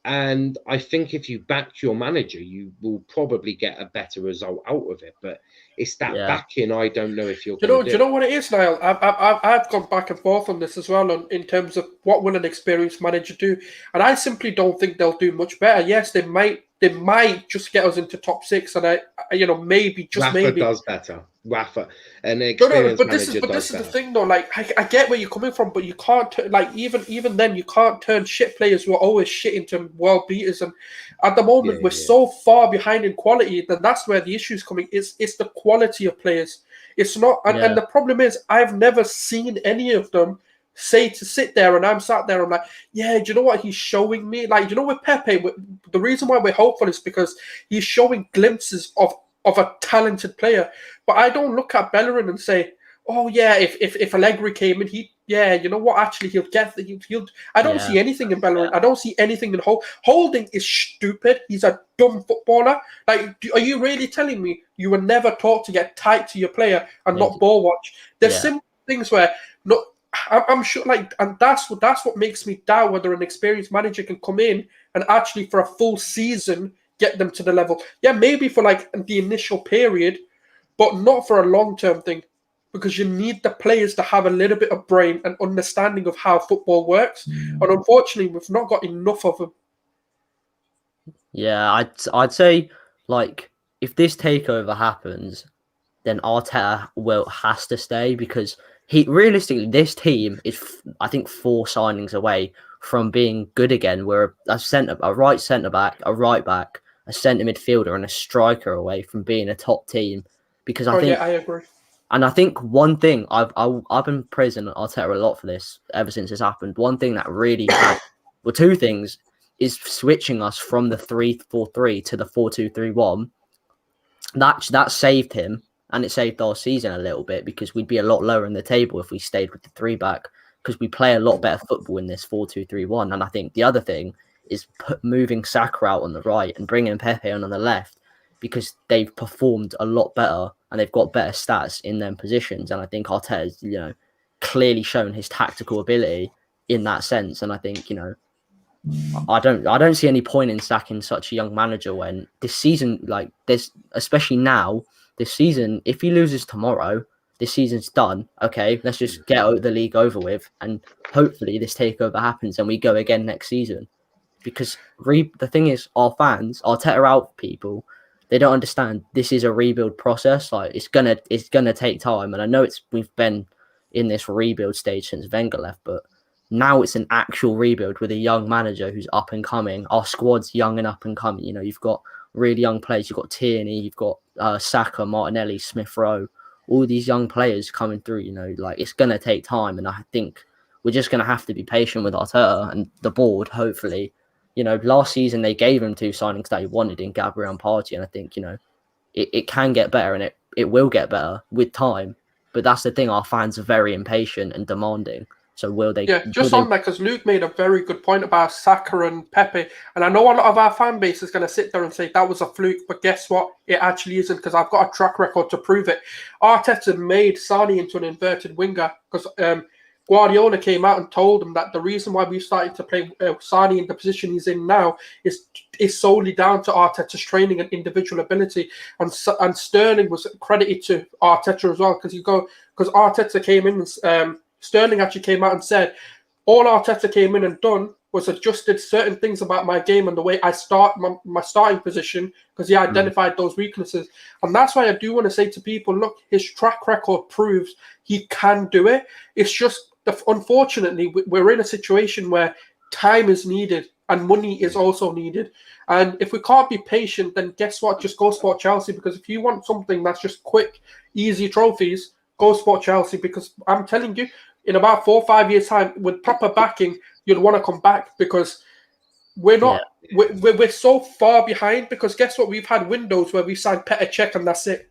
And I think if you back your manager, you will probably get a better result out of it. But it's that backing. I don't know if you're going to do. Do you know what it is, Niall? I've gone back and forth on this as well, in terms of what will an experienced manager do, and I simply don't think they'll do much better. Yes, they might just get us into top 6, and maybe Rafa does better. Rafa, an experienced manager, but this is the thing, though. Like, I get where you're coming from, but you can't even then you can't turn shit players who are always shit into world beaters. And at the moment, we're so far behind in quality. Then that's where the issue is coming. It's the quality of players. It's not, and the problem is, I've never seen any of them say to sit there, and I'm sat there, I'm like, yeah, do you know what he's showing me? Like, you know, with Pepe, the reason why we're hopeful is because he's showing glimpses of a talented player. But I don't look at Bellerin and say, oh yeah, if Allegri came in, you know what, actually he'll get he'll I don't see anything in Bellerin. I don't see anything in Holding is stupid. He's a dumb footballer. Like, are you really telling me you were never taught to get tight to your player and not ball watch? There's simple things where I'm sure, like, and that's what makes me doubt whether an experienced manager can come in and actually for a full season get them to the level. Yeah, maybe for like the initial period, but not for a long-term thing, because you need the players to have a little bit of brain and understanding of how football works. And unfortunately, we've not got enough of them. Yeah, I'd say, like, if this takeover happens, then Arteta has to stay, because realistically, this team is, I think, 4 signings away from being good again. We're a right centre back, a right back, a centre midfielder, and a striker away from being a top team. Because I think, I agree. And I think one thing I've been praising Arteta a lot for this ever since this happened. One thing that really two things is switching us from the 3-4-3 to the 4-2-3-1. That saved him. And it saved our season a little bit, because we'd be a lot lower in the table if we stayed with the 3-back, because we play a lot better football in this 4-2-3-1. And I think the other thing is moving Saka out on the right and bringing Pepe on the left, because they've performed a lot better and they've got better stats in them positions. And I think Arteta's, clearly shown his tactical ability in that sense. And I think, I don't see any point in sacking such a young manager when this season, like this, especially now, this season, if he loses tomorrow, this season's done. Okay, let's just get the league over with, and hopefully this takeover happens and we go again next season. Because the thing is, our fans, Arteta out people, they don't understand this is a rebuild process. Like, it's gonna take time, and I know we've been in this rebuild stage since Wenger left, but now it's an actual rebuild with a young manager who's up and coming. Our squad's young and up and coming. You've got really young players. You've got Tierney, you've got Saka, Martinelli, Smith Rowe, all these young players coming through. Like, it's going to take time. And I think we're just going to have to be patient with Arteta and the board, hopefully. Last season they gave him 2 signings that he wanted in Gabriel and Partey. And I think, it can get better, and it will get better with time. But that's the thing. Our fans are very impatient and demanding. So will they? Yeah, on that, because Luke made a very good point about Saka and Pepe. And I know a lot of our fan base is going to sit there and say that was a fluke. But guess what? It actually isn't, because I've got a track record to prove it. Arteta made Sane into an inverted winger, because Guardiola came out and told him that the reason why we started to play Sane in the position he's in now is solely down to Arteta's training and individual ability. And Sterling was credited to Arteta as well, because Arteta came in and Sterling actually came out and said, all Arteta came in and done was adjusted certain things about my game and the way I start my starting position, because he identified those weaknesses. And that's why I do want to say to people, look, his track record proves he can do it. It's just, unfortunately, we're in a situation where time is needed and money is also needed. And if we can't be patient, then guess what? Just go support Chelsea, because if you want something that's just quick, easy trophies, go support Chelsea, because I'm telling you, in about 4 or 5 years' time, with proper backing, you'll want to come back, because we're not. Yeah. We're so far behind, because guess what? We've had windows where we signed Petr Cech and that's it.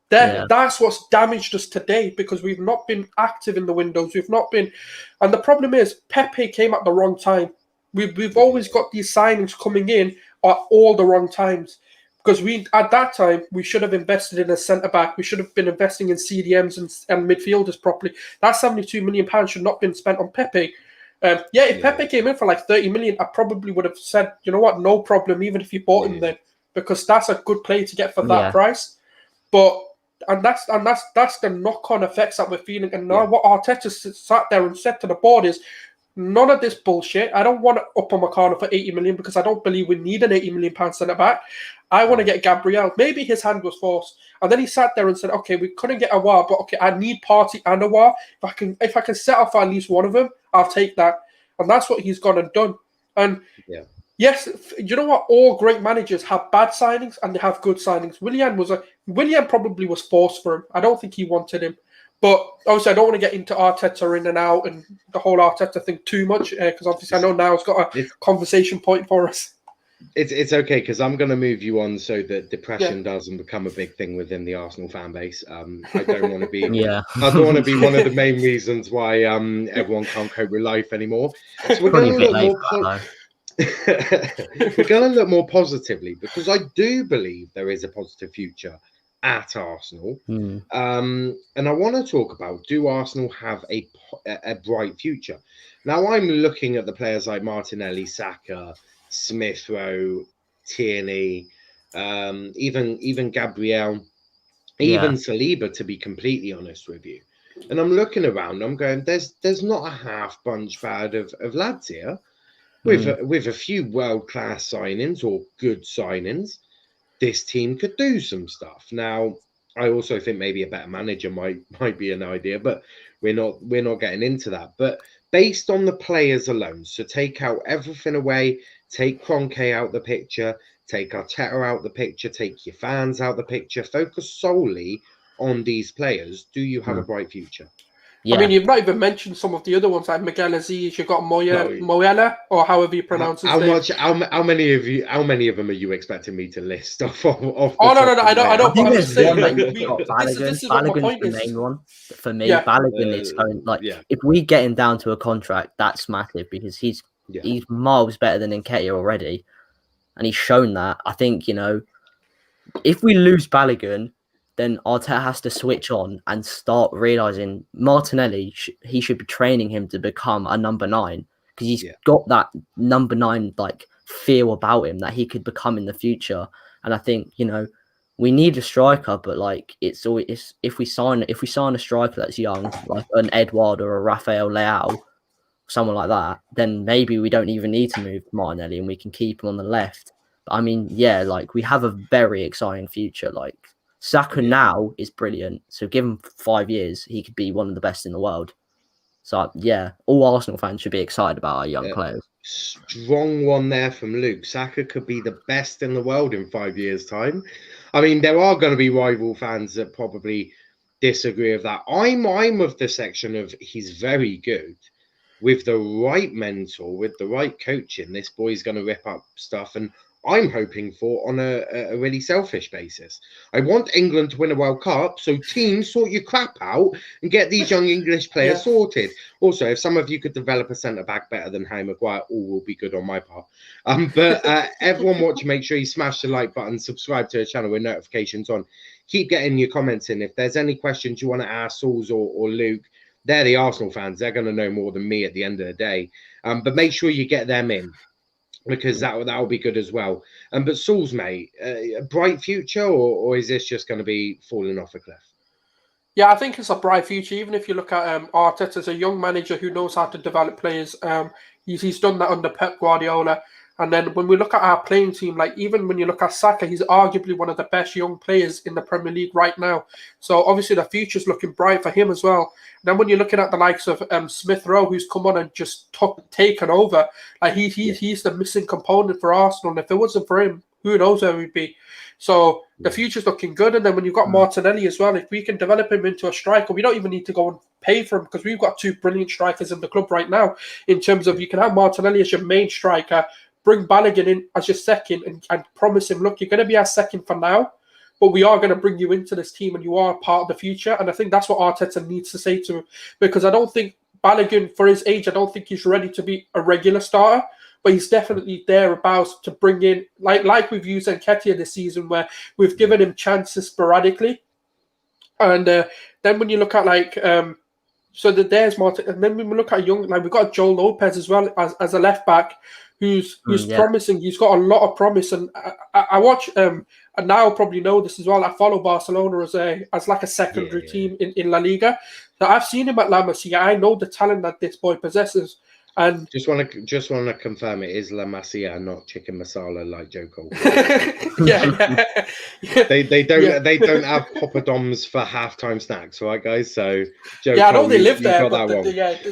That's what's damaged us today, because we've not been active in the windows. We've not been, and the problem is Pepe came at the wrong time. We've always got these signings coming in at all the wrong times. Because at that time, we should have invested in a centre-back. We should have been investing in CDMs and midfielders properly. That £72 million should not have been spent on Pepe. If Pepe came in for like 30 million, I probably would have said, you know what, no problem, even if you bought him then, because that's a good player to get for that price. But that's the knock-on effects that we're feeling. And now what Arteta sat there and said to the board is, none of this bullshit. I don't want Upamecano for 80 million because I don't believe we need an 80 million pound centre back. I want to get Gabriel. Maybe his hand was forced, and then he sat there and said, "Okay, we couldn't get Aouar, but okay, I need Partey and Aouar. If I can set off at least one of them, I'll take that." And that's what he's gone and done. And yes, you know what? All great managers have bad signings and they have good signings. Willian probably was forced for him. I don't think he wanted him. But obviously, I don't want to get into Arteta in and out and the whole Arteta thing too much because obviously I know now it's got a conversation point for us. It's okay because I'm going to move you on so that depression doesn't become a big thing within the Arsenal fan base. I don't want to be I don't want to be one of the main reasons why everyone can't cope with life anymore. So we're going to look more positively because I do believe there is a positive future at Arsenal. And I want to talk about, do Arsenal have a bright future? Now I'm looking at the players like Martinelli, Saka, Smith Rowe, Tierney, even Gabriel, even Saliba, to be completely honest with you. And I'm looking around, I'm going, there's not a half bunch bad of lads here with a few world-class signings or good signings. This team could do some stuff. Now, I also think maybe a better manager might be an idea, but we're not getting into that. But based on the players alone, so take out everything away, take Kroenke out the picture, take Arteta out the picture, take your fans out the picture, focus solely on these players. Do you have a bright future? I mean, you've not even mentioned some of the other ones like Miguel Aziz. You've got Moyela, or however you pronounce his name. How many of them are you expecting me to list off? No. I don't. I think I'm saying, like, Balogun. Balogun's the main one for me. Yeah. Balogun is going if we get him down to a contract, that's massive because he's miles better than Nketiah already, and he's shown that. I think if we lose Balogun, then Arteta has to switch on and start realising Martinelli, he should be training him to become a number 9 because he's got that number 9 feel about him that he could become in the future. And I think we need a striker, but it's always if we sign a striker that's young, like an Edouard or a Rafael Leao, someone like that, then maybe we don't even need to move Martinelli and we can keep him on the left. But I mean, we have a very exciting future. Saka now is brilliant. So give him 5 years, he could be one of the best in the world. So all Arsenal fans should be excited about our young players. Strong one there from Luke. Saka could be the best in the world in 5 years' time. I mean, there are going to be rival fans that probably disagree with that. I'm of the section of he's very good. With the right mentor, with the right coaching, this boy's going to rip up stuff. And I'm hoping for on a really selfish basis. I want England to win a World Cup, so teams sort your crap out and get these young English players sorted. Also, if some of you could develop a centre-back better than Harry Maguire, all will be good on my part. But everyone watching, make sure you smash the like button, subscribe to the channel with notifications on. Keep getting your comments in. If there's any questions you want to ask Sauls or Luke, they're the Arsenal fans. They're going to know more than me at the end of the day. But make sure you get them in, because that will be good as well. But Sauls, mate, a bright future, or is this just going to be falling off a cliff? Yeah, I think it's a bright future. Even if you look at Arteta as a young manager who knows how to develop players, he's done that under Pep Guardiola. And then when we look at our playing team, even when you look at Saka, he's arguably one of the best young players in the Premier League right now. So obviously the future's looking bright for him as well. Then when you're looking at the likes of Smith Rowe, who's come on and just taken over, he's the missing component for Arsenal. And if it wasn't for him, who knows where we'd be. So the future's looking good. And then when you've got Martinelli as well, if we can develop him into a striker, we don't even need to go and pay for him because we've got 2 brilliant strikers in the club right now. In terms of, you can have Martinelli as your main striker, bring Balogun in as your second and promise him, look, you're going to be our second for now, but we are going to bring you into this team and you are part of the future. And I think that's what Arteta needs to say to him, because I don't think Balogun, for his age, I don't think he's ready to be a regular starter, but he's definitely thereabouts to bring in, like we've used Nketiah this season, where we've given him chances sporadically. And then when you look at So that there's more, and then when we look at young, like we've got Joe Lopez as well as a left back, who's promising. He's got a lot of promise, and I watch. And now I'll probably know this as well. I follow Barcelona as like a secondary team in La Liga. So I've seen him at La Masia. I know the talent that this boy possesses. And just want to confirm it is La Masia, not chicken masala like Joe Cole. They don't have poppadoms for halftime snacks, right, guys? So Joe I know they live there, but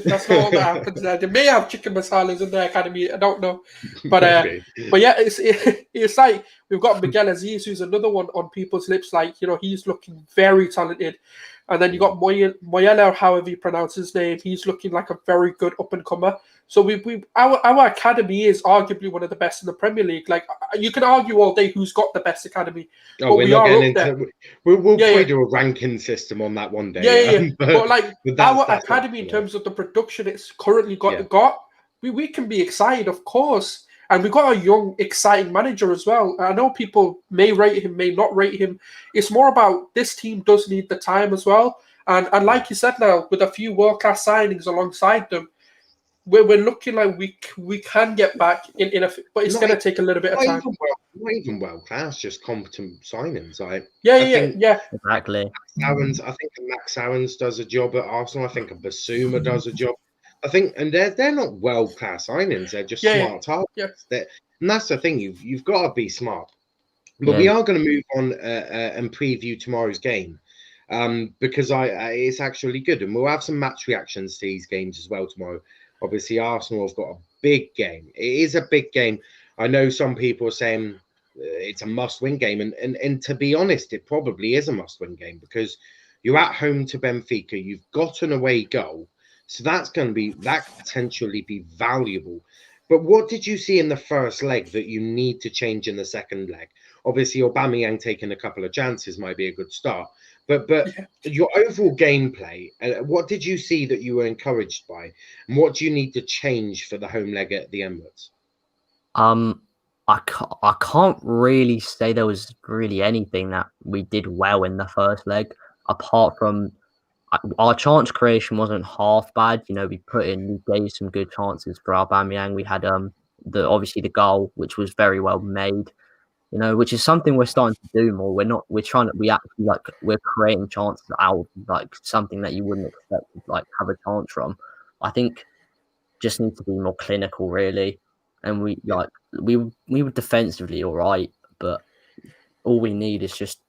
that's not what that happens there. They may have chicken masalas in their academy. I don't know, but yeah, it's like we've got Miguel Aziz, who's another one on people's lips. Like he's looking very talented. And then you got Moyela, or however you pronounce his name. He's looking like a very good up and comer. So our academy is arguably one of the best in the Premier League. Like you can argue all day who's got the best academy. Oh, we're not getting into. We'll probably do a ranking system on that one day. But like our academy, in terms of the production it's currently got, we can be excited, of course. And we've got a young, exciting manager as well. I know people may rate him, may not rate him. It's more about this team does need the time as well. And like you said now, with a few world-class signings alongside them, we're looking like we can get back in a... But it's going to take a little bit of time. Not even world-class, just competent signings. Exactly. I think Max Owens does a job at Arsenal. I think Basuma does a job. I think, and they're not world-class signings. They're just smart targets. And that's the thing. You've got to be smart. But we are going to move on and preview tomorrow's game because it's actually good, and we'll have some match reactions to these games as well tomorrow. Obviously, Arsenal have got a big game. It is a big game. I know some people are saying it's a must-win game, and to be honest, it probably is a must-win game because you're at home to Benfica. You've got an away goal. So that could potentially be valuable. But what did you see in the first leg that you need to change in the second leg? Obviously, Aubameyang taking a couple of chances might be a good start. But your overall gameplay, what did you see that you were encouraged by? And what do you need to change for the home leg at the Emirates? I can't really say there was really anything that we did well in the first leg, apart from... Our chance creation wasn't half bad. We gave some good chances for Aubameyang. We had obviously the goal, which was very well made. Which is something we're starting to do more. We're creating chances out of like something that you wouldn't expect to like have a chance from. I think just need to be more clinical, really. And we were defensively all right, but all we need is just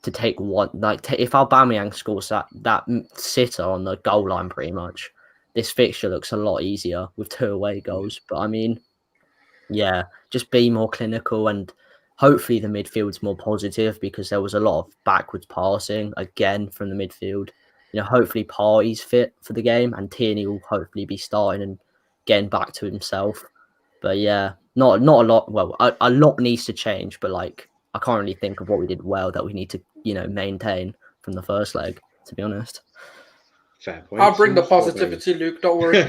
to take one, if Aubameyang scores that sitter on the goal line, pretty much, this fixture looks a lot easier with 2 away goals. But I mean, just be more clinical, and hopefully the midfield's more positive because there was a lot of backwards passing again from the midfield. Hopefully Partey's fit for the game, and Tierney will hopefully be starting and getting back to himself. But not a lot. Well, a lot needs to change, but I can't really think of what we did well that we need to, maintain from the first leg, to be honest. Fair point. I'll bring the positivity, Luke. Don't worry.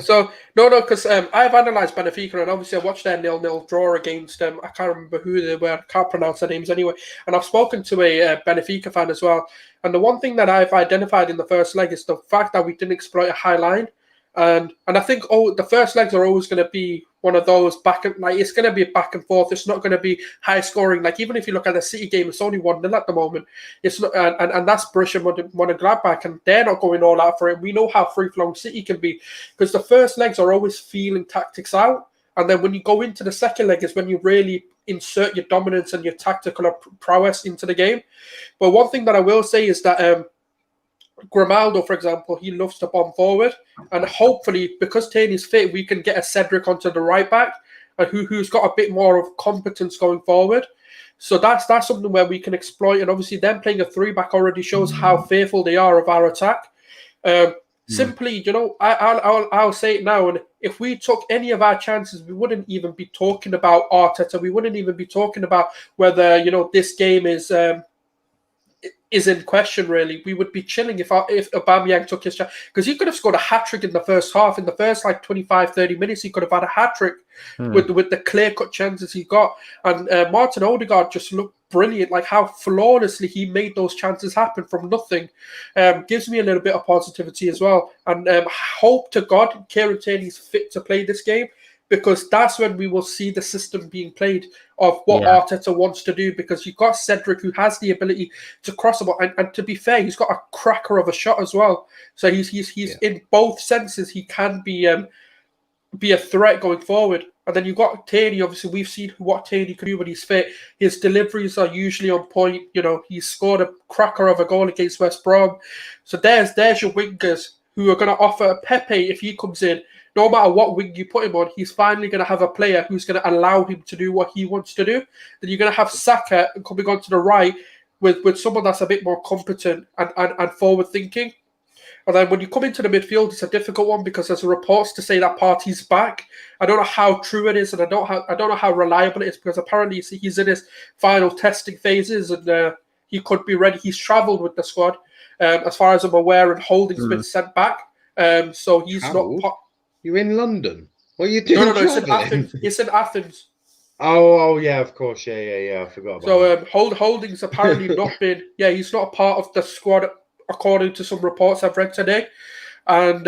So, because I've analysed Benfica, and obviously I watched their 0-0 draw against them. I can't remember who they were. I can't pronounce their names anyway. And I've spoken to a Benfica fan as well. And the one thing that I've identified in the first leg is the fact that we didn't exploit a high line. And I think the first legs are always going to be one of those it's going to be back and forth. It's not going to be high scoring. Like even if you look at the City game, it's only 1-0 at the moment. It's not, and that's Borussia Mönchengladbach, and they're not going all out for it. We know how free-flowing City can be because the first legs are always feeling tactics out, and then when you go into the second leg is when you really insert your dominance and your tactical prowess into the game. But one thing that I will say is that Grimaldo, for example, he loves to bomb forward, and hopefully because Tierney's fit, we can get a Cedric onto the right back, and who's got a bit more of competence going forward. So that's something where we can exploit, and obviously them playing a 3-back already shows how fearful they are of our attack. Simply, I'll say it now, and if we took any of our chances, we wouldn't even be talking about Arteta. We wouldn't even be talking about whether this game is is in question, really. We would be chilling if Aubameyang took his chance, because he could have scored a hat-trick in the first half. In the first 25-30 minutes, he could have had a hat-trick with the clear-cut chances he got. And Martin Odegaard just looked brilliant, like how flawlessly he made those chances happen from nothing. Gives me a little bit of positivity as well. And hope to God Kieran Tierney's fit to play this game, because that's when we will see the system being played of what Arteta wants to do, because you've got Cedric, who has the ability to cross the ball, and to be fair, he's got a cracker of a shot as well. So he's in both senses, he can be a threat going forward. And then you've got Tierney. Obviously, we've seen what Tierney can do when he's fit. His deliveries are usually on point. He's scored a cracker of a goal against West Brom. So there's your wingers who are going to offer Pepe, if he comes in. No matter what wing you put him on, he's finally going to have a player who's going to allow him to do what he wants to do. Then you're going to have Saka coming onto the right with someone that's a bit more competent and forward-thinking. And then when you come into the midfield, it's a difficult one, because there's reports to say that Partey's back. I don't know how true it is, and I don't know how reliable it is, because apparently he's in his final testing phases, and he could be ready. He's travelled with the squad, as far as I'm aware, and Holding's been sent back. So he's not... You're in London? What are you doing? No, it's in Athens. It's in Athens. Oh, yeah, of course. Yeah. I forgot about that. So Holding's apparently not been... Yeah, he's not a part of the squad, according to some reports I've read today. And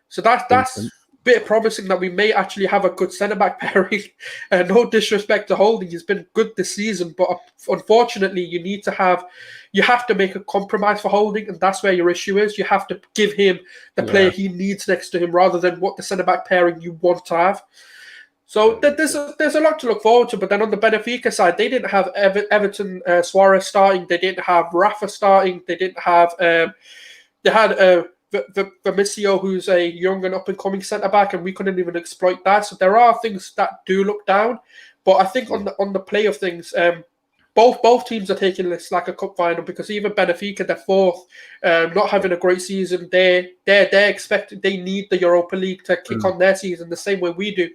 so that's a bit promising that we may actually have a good centre-back pairing. No disrespect to Holding. He's been good this season, but unfortunately, you have to make a compromise for Holding, and that's where your issue is. You have to give him the player he needs next to him, rather than what the centre-back pairing you want to have. So there's a lot to look forward to. But then on the Benfica side, they didn't have Everton Suarez starting. They didn't have Rafa starting. They didn't have... they had... Vermicio, who's a young and up-and-coming centre-back, and we couldn't even exploit that. So there are things that do look down. But I think on the play of things, both teams are taking this like a cup final, because even Benfica, they're fourth, not having a great season. They're expecting, they need the Europa League to kick on their season the same way we do.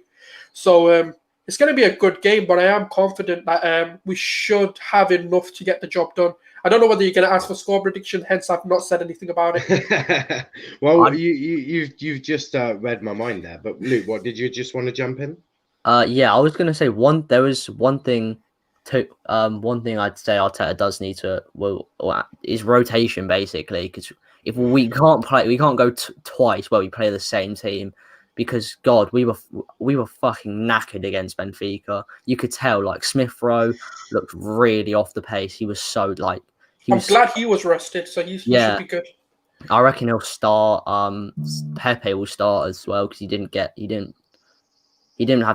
So it's going to be a good game, but I am confident that we should have enough to get the job done. I don't know whether you're going to ask for score prediction, hence I've not said anything about it. Well, you've just read my mind there. But Luke, what did you just want to jump in? Yeah, I was going to say there was one thing I'd say Arteta does need to is rotation, basically, because if we can't go twice where we play the same team, because God, we were fucking knackered against Benfica. You could tell, like, Smith Rowe looked really off the pace. He was so like. I'm glad he was rested, so he should be good. I reckon he'll start. Pepe will start as well, because he didn't have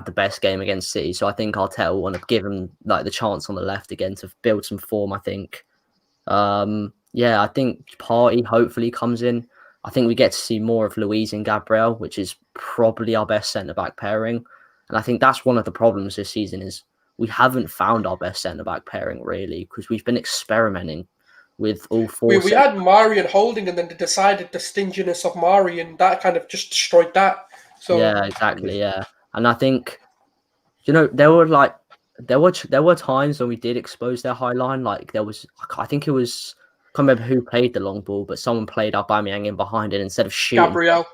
the best game against City. So I think Arteta will want to give him like the chance on the left again to build some form. I think. I think Partey hopefully comes in. I think we get to see more of Luiz and Gabriel, which is probably our best centre-back pairing. And I think that's one of the problems this season is we haven't found our best centre-back pairing, really, because we've been experimenting with all four. We had Mari and Holding, and then they decided the stinginess of Mari, and that kind of just destroyed that. So yeah, exactly, yeah. And I think, there were times when we did expose their high line. Like I think it was, I can't remember who played the long ball, but someone played Aubameyang in behind it instead of shooting. Gabriel.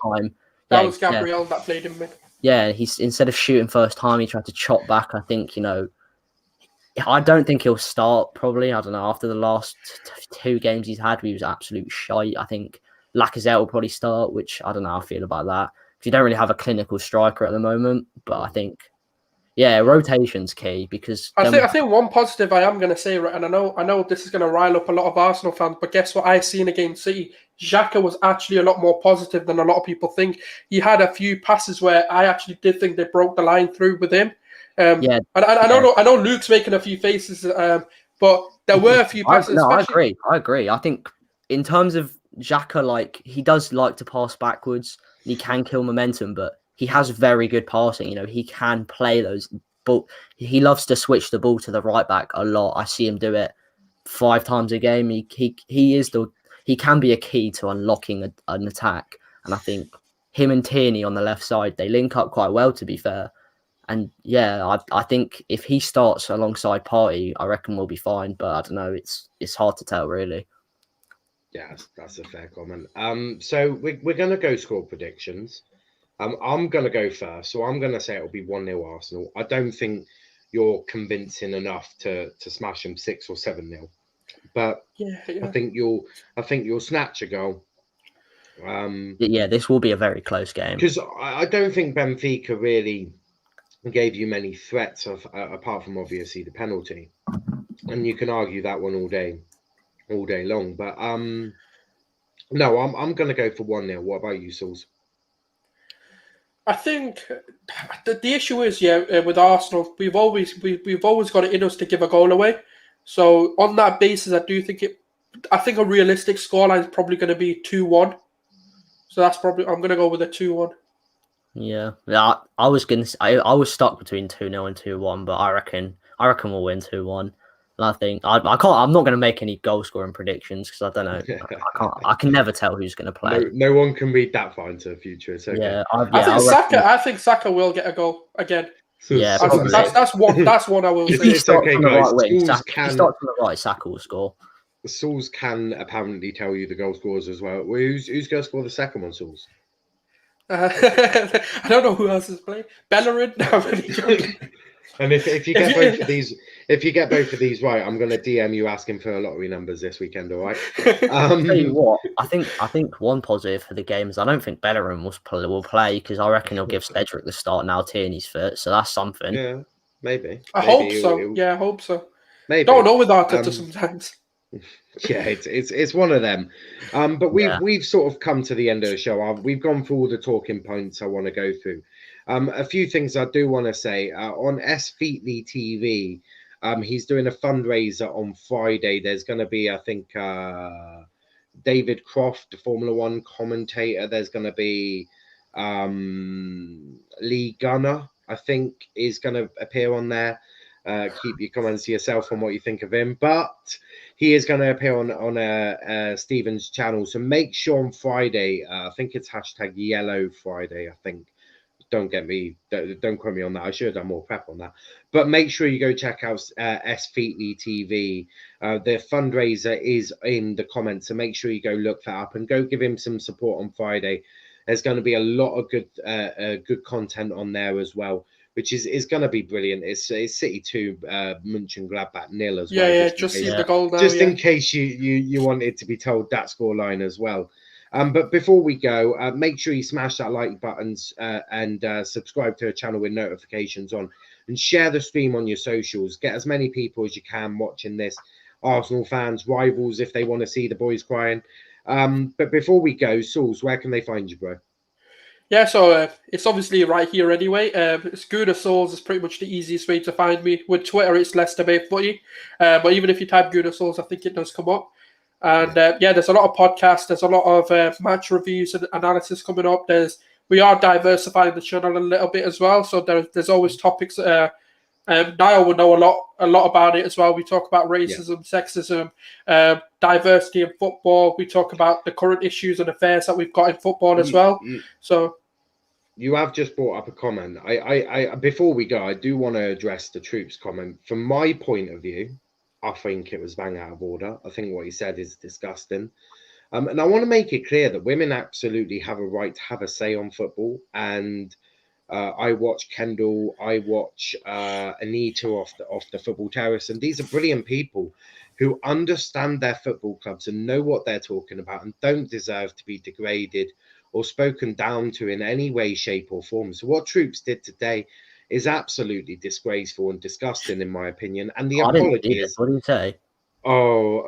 That was Gabriel that played him mid. Yeah, he's instead of shooting first time, he tried to chop back. I think, I don't think he'll start, probably. I don't know. After the last 2 games he's had, he was absolute shite. I think Lacazette will probably start, which I don't know how I feel about that. Because you don't really have a clinical striker at the moment. But I think, rotation's key, because... I think one positive I am going to say, and I know this is going to rile up a lot of Arsenal fans, but guess what I've seen against City? Xhaka was actually a lot more positive than a lot of people think. He had a few passes where I actually did think they broke the line through with him. I know Luke's making a few faces, but there were a few passes. I agree. I think in terms of Xhaka, like, he does like to pass backwards. He can kill momentum, but he has very good passing. He can play those, but he loves to switch the ball to the right back a lot. I see him do it 5 times a game. He can be a key to unlocking an attack. And I think him and Tierney on the left side, they link up quite well, to be fair. And I think if he starts alongside Partey, I reckon we'll be fine. But I don't know, it's hard to tell, really. Yeah, that's a fair comment. So we're going to go score predictions. I'm going to go first, so I'm going to say it'll be 1-0 Arsenal. I don't think you're convincing enough to smash them 6 or 7-0, but I think you'll snatch a goal. Yeah, this will be a very close game because I don't think Benfica really gave you many threats apart from obviously the penalty, and you can argue that one all day long. But no, I'm going to go for 1-0. What about you, Sauls? I think the issue is, with Arsenal, we've always got it in us to give a goal away. So on that basis, I think a realistic scoreline is probably going to be 2-1. So I'm going to go with a 2-1. Yeah, I was stuck between 2-0 and 2-1, but I reckon we'll win 2-1. And I think I'm not going to make any goal scoring predictions because I don't know. I can never tell who's going to play. No one can read that far into the future. It's okay. Yeah, I think Saka will get a goal again. Yeah, that's one I will say. It's okay, guys. If he starts on the right, Saka will score. Sauls can apparently tell you the goal scores as well. Who's going to score the second one, Sauls? I don't know who else is playing. Bellerin. No, I'm really joking. And if you get both of these right, I'm going to DM you asking for lottery numbers this weekend. All right. Tell you what, I think one positive for the game is I don't think Bellerin will play because I reckon he'll give Cedric the start now. Tierney's fit, so that's something. Yeah, maybe. I hope so. Yeah, I hope so. Maybe. Don't know with Arteta sometimes. Yeah, it's one of them. But we've sort of come to the end of the show. We've gone through all the talking points I want to go through. A few things I do want to say on Featley TV. He's doing a fundraiser on Friday. There's going to be, I think, David Croft, the Formula One commentator. There's going to be Lee Gunner, I think, is going to appear on there. Keep your comments to yourself on what you think of him, but he is going to appear on Stephen's channel. So make sure on Friday, I think it's #Yellow Friday. I think. Don't quote me on that. I should have done more prep on that. But make sure you go check out Featley TV. The fundraiser is in the comments, so make sure you go look that up and go give him some support on Friday. There's going to be a lot of good content on there as well, which is going to be brilliant. It's City 2, Mönchengladbach 0 as well. Yeah, just see the goal now. Just in case you wanted to be told that scoreline as well. But before we go, make sure you smash that like buttons and subscribe to the channel with notifications on, and share the stream on your socials. Get as many people as you can watching this. Arsenal fans, rivals, if they want to see the boys crying. But before we go, Sauls, where can they find you, bro? Yeah, so it's obviously right here anyway. It's Gooners Souls is pretty much the easiest way to find me. With Twitter, it's Leicester Bay Footy. But even if you type Gooners Souls, I think it does come up. And there's a lot of podcasts. There's a lot of match reviews and analysis coming up. We are diversifying the channel a little bit as well. So there's always topics. Niall will know a lot about it as well. We talk about racism, sexism, diversity in football. We talk about the current issues and affairs that we've got in football as well. So you have just brought up a comment. I before we go, I do want to address the Troops comment. From my point of view, I think it was bang out of order. I think what he said is disgusting. And I want to make it clear that women absolutely have a right to have a say on football. And I watch Kendall, I watch Anita off the football terrace. And these are brilliant people who understand their football clubs and know what they're talking about and don't deserve to be degraded or spoken down to in any way, shape or form. So what Troops did today is absolutely disgraceful and disgusting, in my opinion. And the apology is... What did you say? Oh,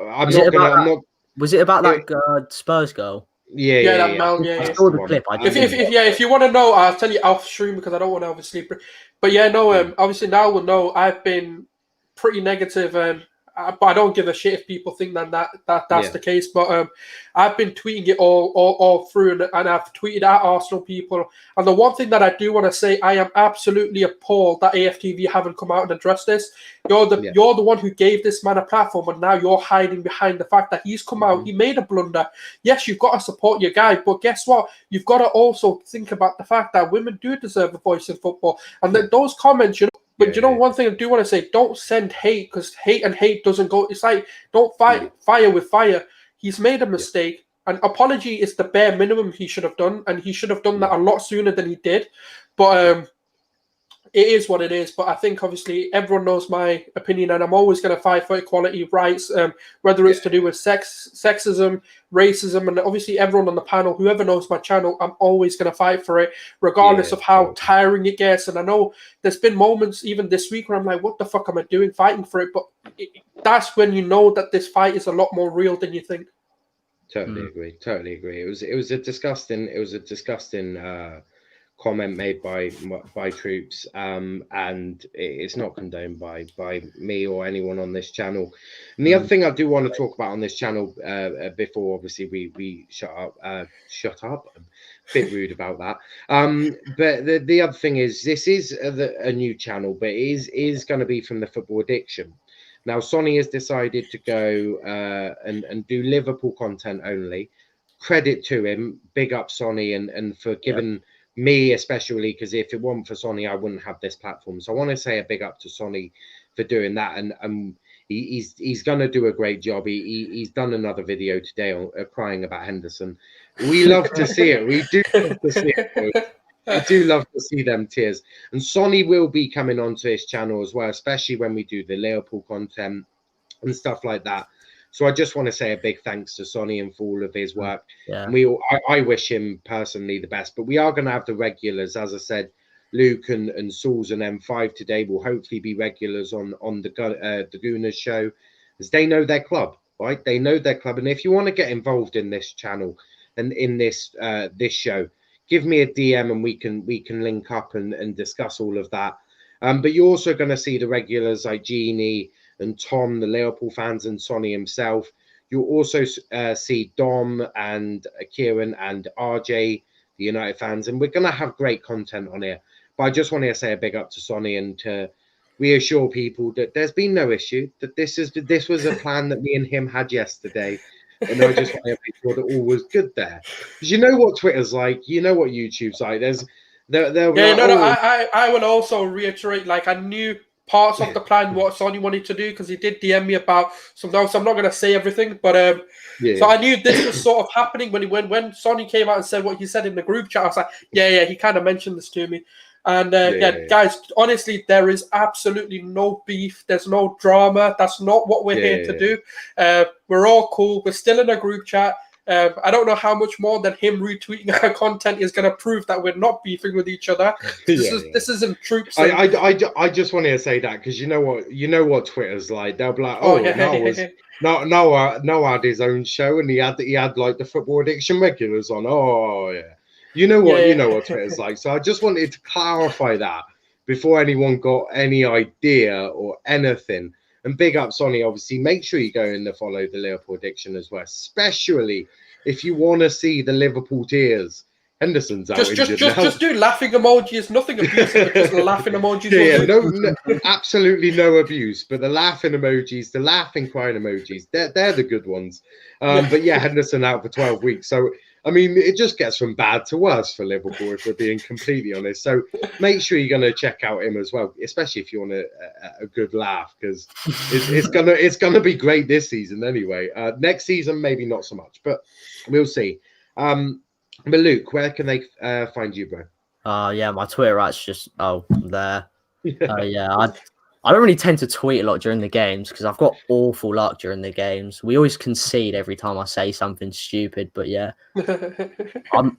Was it about that Spurs goal? Yeah. I saw the clip. If you want to know, I'll tell you off stream because I don't want to obviously. But obviously now we'll know I've been pretty negative. But I don't give a shit if people think that's the case. But I've been tweeting it all through, and I've tweeted at Arsenal people. And the one thing that I do want to say, I am absolutely appalled that AFTV haven't come out and addressed this. You're the one who gave this man a platform, and now you're hiding behind the fact that he's come out. He made a blunder. Yes, you've got to support your guy, but guess what? You've got to also think about the fact that women do deserve a voice in football. And those comments, But one thing I do want to say, don't send hate, because hate doesn't go. It's like, don't fight fire with fire. he's made a mistake. An apology is the bare minimum he should have done, and he should have done that a lot sooner than he did. But it is what it is. But I think obviously everyone knows my opinion, and I'm always going to fight for equality rights, whether it's to do with sexism, racism, and obviously everyone on the panel, whoever knows my channel, I'm always going to fight for it, regardless of how tiring it gets. And I know there's been moments even this week where I'm like, what the fuck am I doing fighting for it? But that's when you know that this fight is a lot more real than you think. Totally agree. It was a disgusting comment made by troops, and it's not condoned by me or anyone on this channel. And the other thing I do want to talk about on this channel, before obviously we shut up, a bit rude about that. But the other thing is, this is a new channel, but it is going to be from the Football Addiction. Now, Sonny has decided to go and do Liverpool content only. Credit to him, big up Sonny, and for giving me especially, because if it wasn't for Sonny, I wouldn't have this platform. So I want to say a big up to Sonny for doing that, and he's going to do a great job. He's done another video today on crying about Henderson. We love to see it. We do love to see it. I do love to see them tears. And Sonny will be coming onto his channel as well, especially when we do the Liverpool content and stuff like that. So I just want to say a big thanks to Sonny and for all of his work. Yeah. And I wish him personally the best. But we are going to have the regulars, as I said. Luke and Sauls and M5 today will hopefully be regulars on the Gooners show, as they know their club, right? They know their club. And if you want to get involved in this channel and in this show, give me a DM and we can link up and discuss all of that. But you're also going to see the regulars like Jeannie and Tom, the Liverpool fans, and Sonny himself. You'll also see Dom and Kieran and RJ, the United fans, and we're going to have great content on here. But I just want to say a big up to Sonny and to reassure people that there's been no issue, that this was a plan that me and him had yesterday. And I just want to make sure that all was good there. Because you know what Twitter's like, you know what YouTube's like. I will also reiterate, like, I knew parts of the plan, what Sonny wanted to do, because he did DM me about some notes. I'm not going to say everything, but so I knew this was sort of happening when Sonny came out and said what he said in the group chat. I was like, he kind of mentioned this to me. And guys, honestly, there is absolutely no beef. There's no drama. That's not what we're here to do. We're all cool. We're still in a group chat. I don't know how much more than him retweeting our content is going to prove that we're not beefing with each other. This isn't troops. I just wanted to say that because you know what Twitter's like. They'll be like, Noah had his own show and he had like the Football Addiction regulars on. Oh yeah. You know what Twitter's like. So I just wanted to clarify that before anyone got any idea or anything. And big up Sonny, obviously. Make sure you go in to follow the Liverpool Addiction as well, especially if you want to see the Liverpool tears. Henderson's out injured now. Just do laughing emojis, nothing abusive, just laughing emojis. Absolutely no abuse, but the laughing emojis, the laughing crying emojis, they're the good ones. But yeah, Henderson out for 12 weeks. So I mean, it just gets from bad to worse for Liverpool, if we're being completely honest. So make sure you're going to check out him as well, especially if you want a good laugh, because it's gonna be great this season anyway. Next season, maybe not so much, but we'll see. But Luke, where can they find you, bro? My Twitter right's just there. I don't really tend to tweet a lot during the games because I've got awful luck during the games. We always concede every time I say something stupid. But yeah, I'm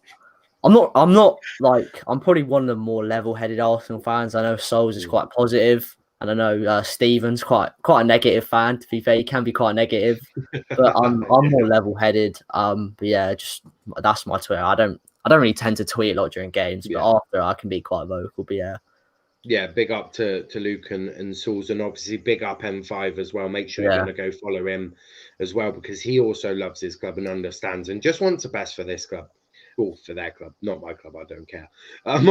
probably one of the more level-headed Arsenal fans. I know Souls is quite positive, and I know Stephen's quite a negative fan. To be fair, he can be quite negative, but I'm more level-headed. But yeah, just that's my Twitter. I don't really tend to tweet a lot during games, but after I can be quite vocal. But yeah. Yeah, big up to Luke and Sauls, and obviously big up M5 as well. Make sure you're going to go follow him as well, because he also loves his club and understands and just wants the best for this club. Well, for their club, not my club. I don't care. I'm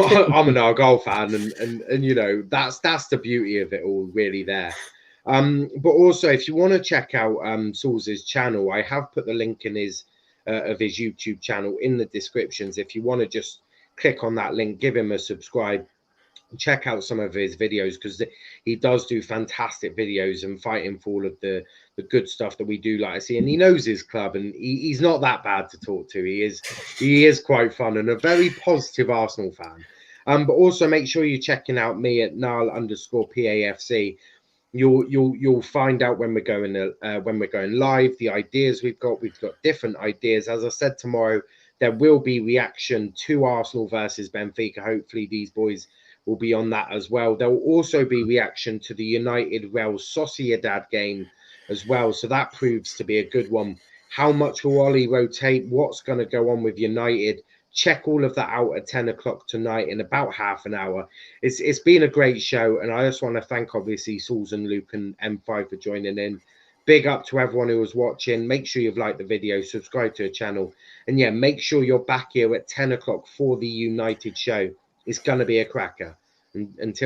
an Argyle fan, and you know that's the beauty of it all, really there. But also, if you want to check out Sauls' channel, I have put the link in his YouTube channel in the descriptions. If you want to just click on that link, give him a subscribe. check out some of his videos, because he does do fantastic videos and fighting for all of the good stuff that we do like to see. And he knows his club, and he's not that bad to talk to. He is quite fun and a very positive Arsenal fan. But also make sure you're checking out me at Nile_PAFC. You'll find out when we're going live, the ideas we've got. We've got different ideas. As I said, tomorrow there will be reaction to Arsenal versus Benfica. Hopefully these boys will be on that as well. There will also be reaction to the United Real Sociedad game as well. So that proves to be a good one. How much will Ollie rotate? What's going to go on with United? Check all of that out at 10 o'clock tonight in about half an hour. It's been a great show, and I just want to thank, obviously, Susan, Luke, and M5 for joining in. Big up to everyone who was watching. Make sure you've liked the video, subscribe to the channel, and yeah, make sure you're back here at 10 o'clock for the United show. It's going to be a cracker. Until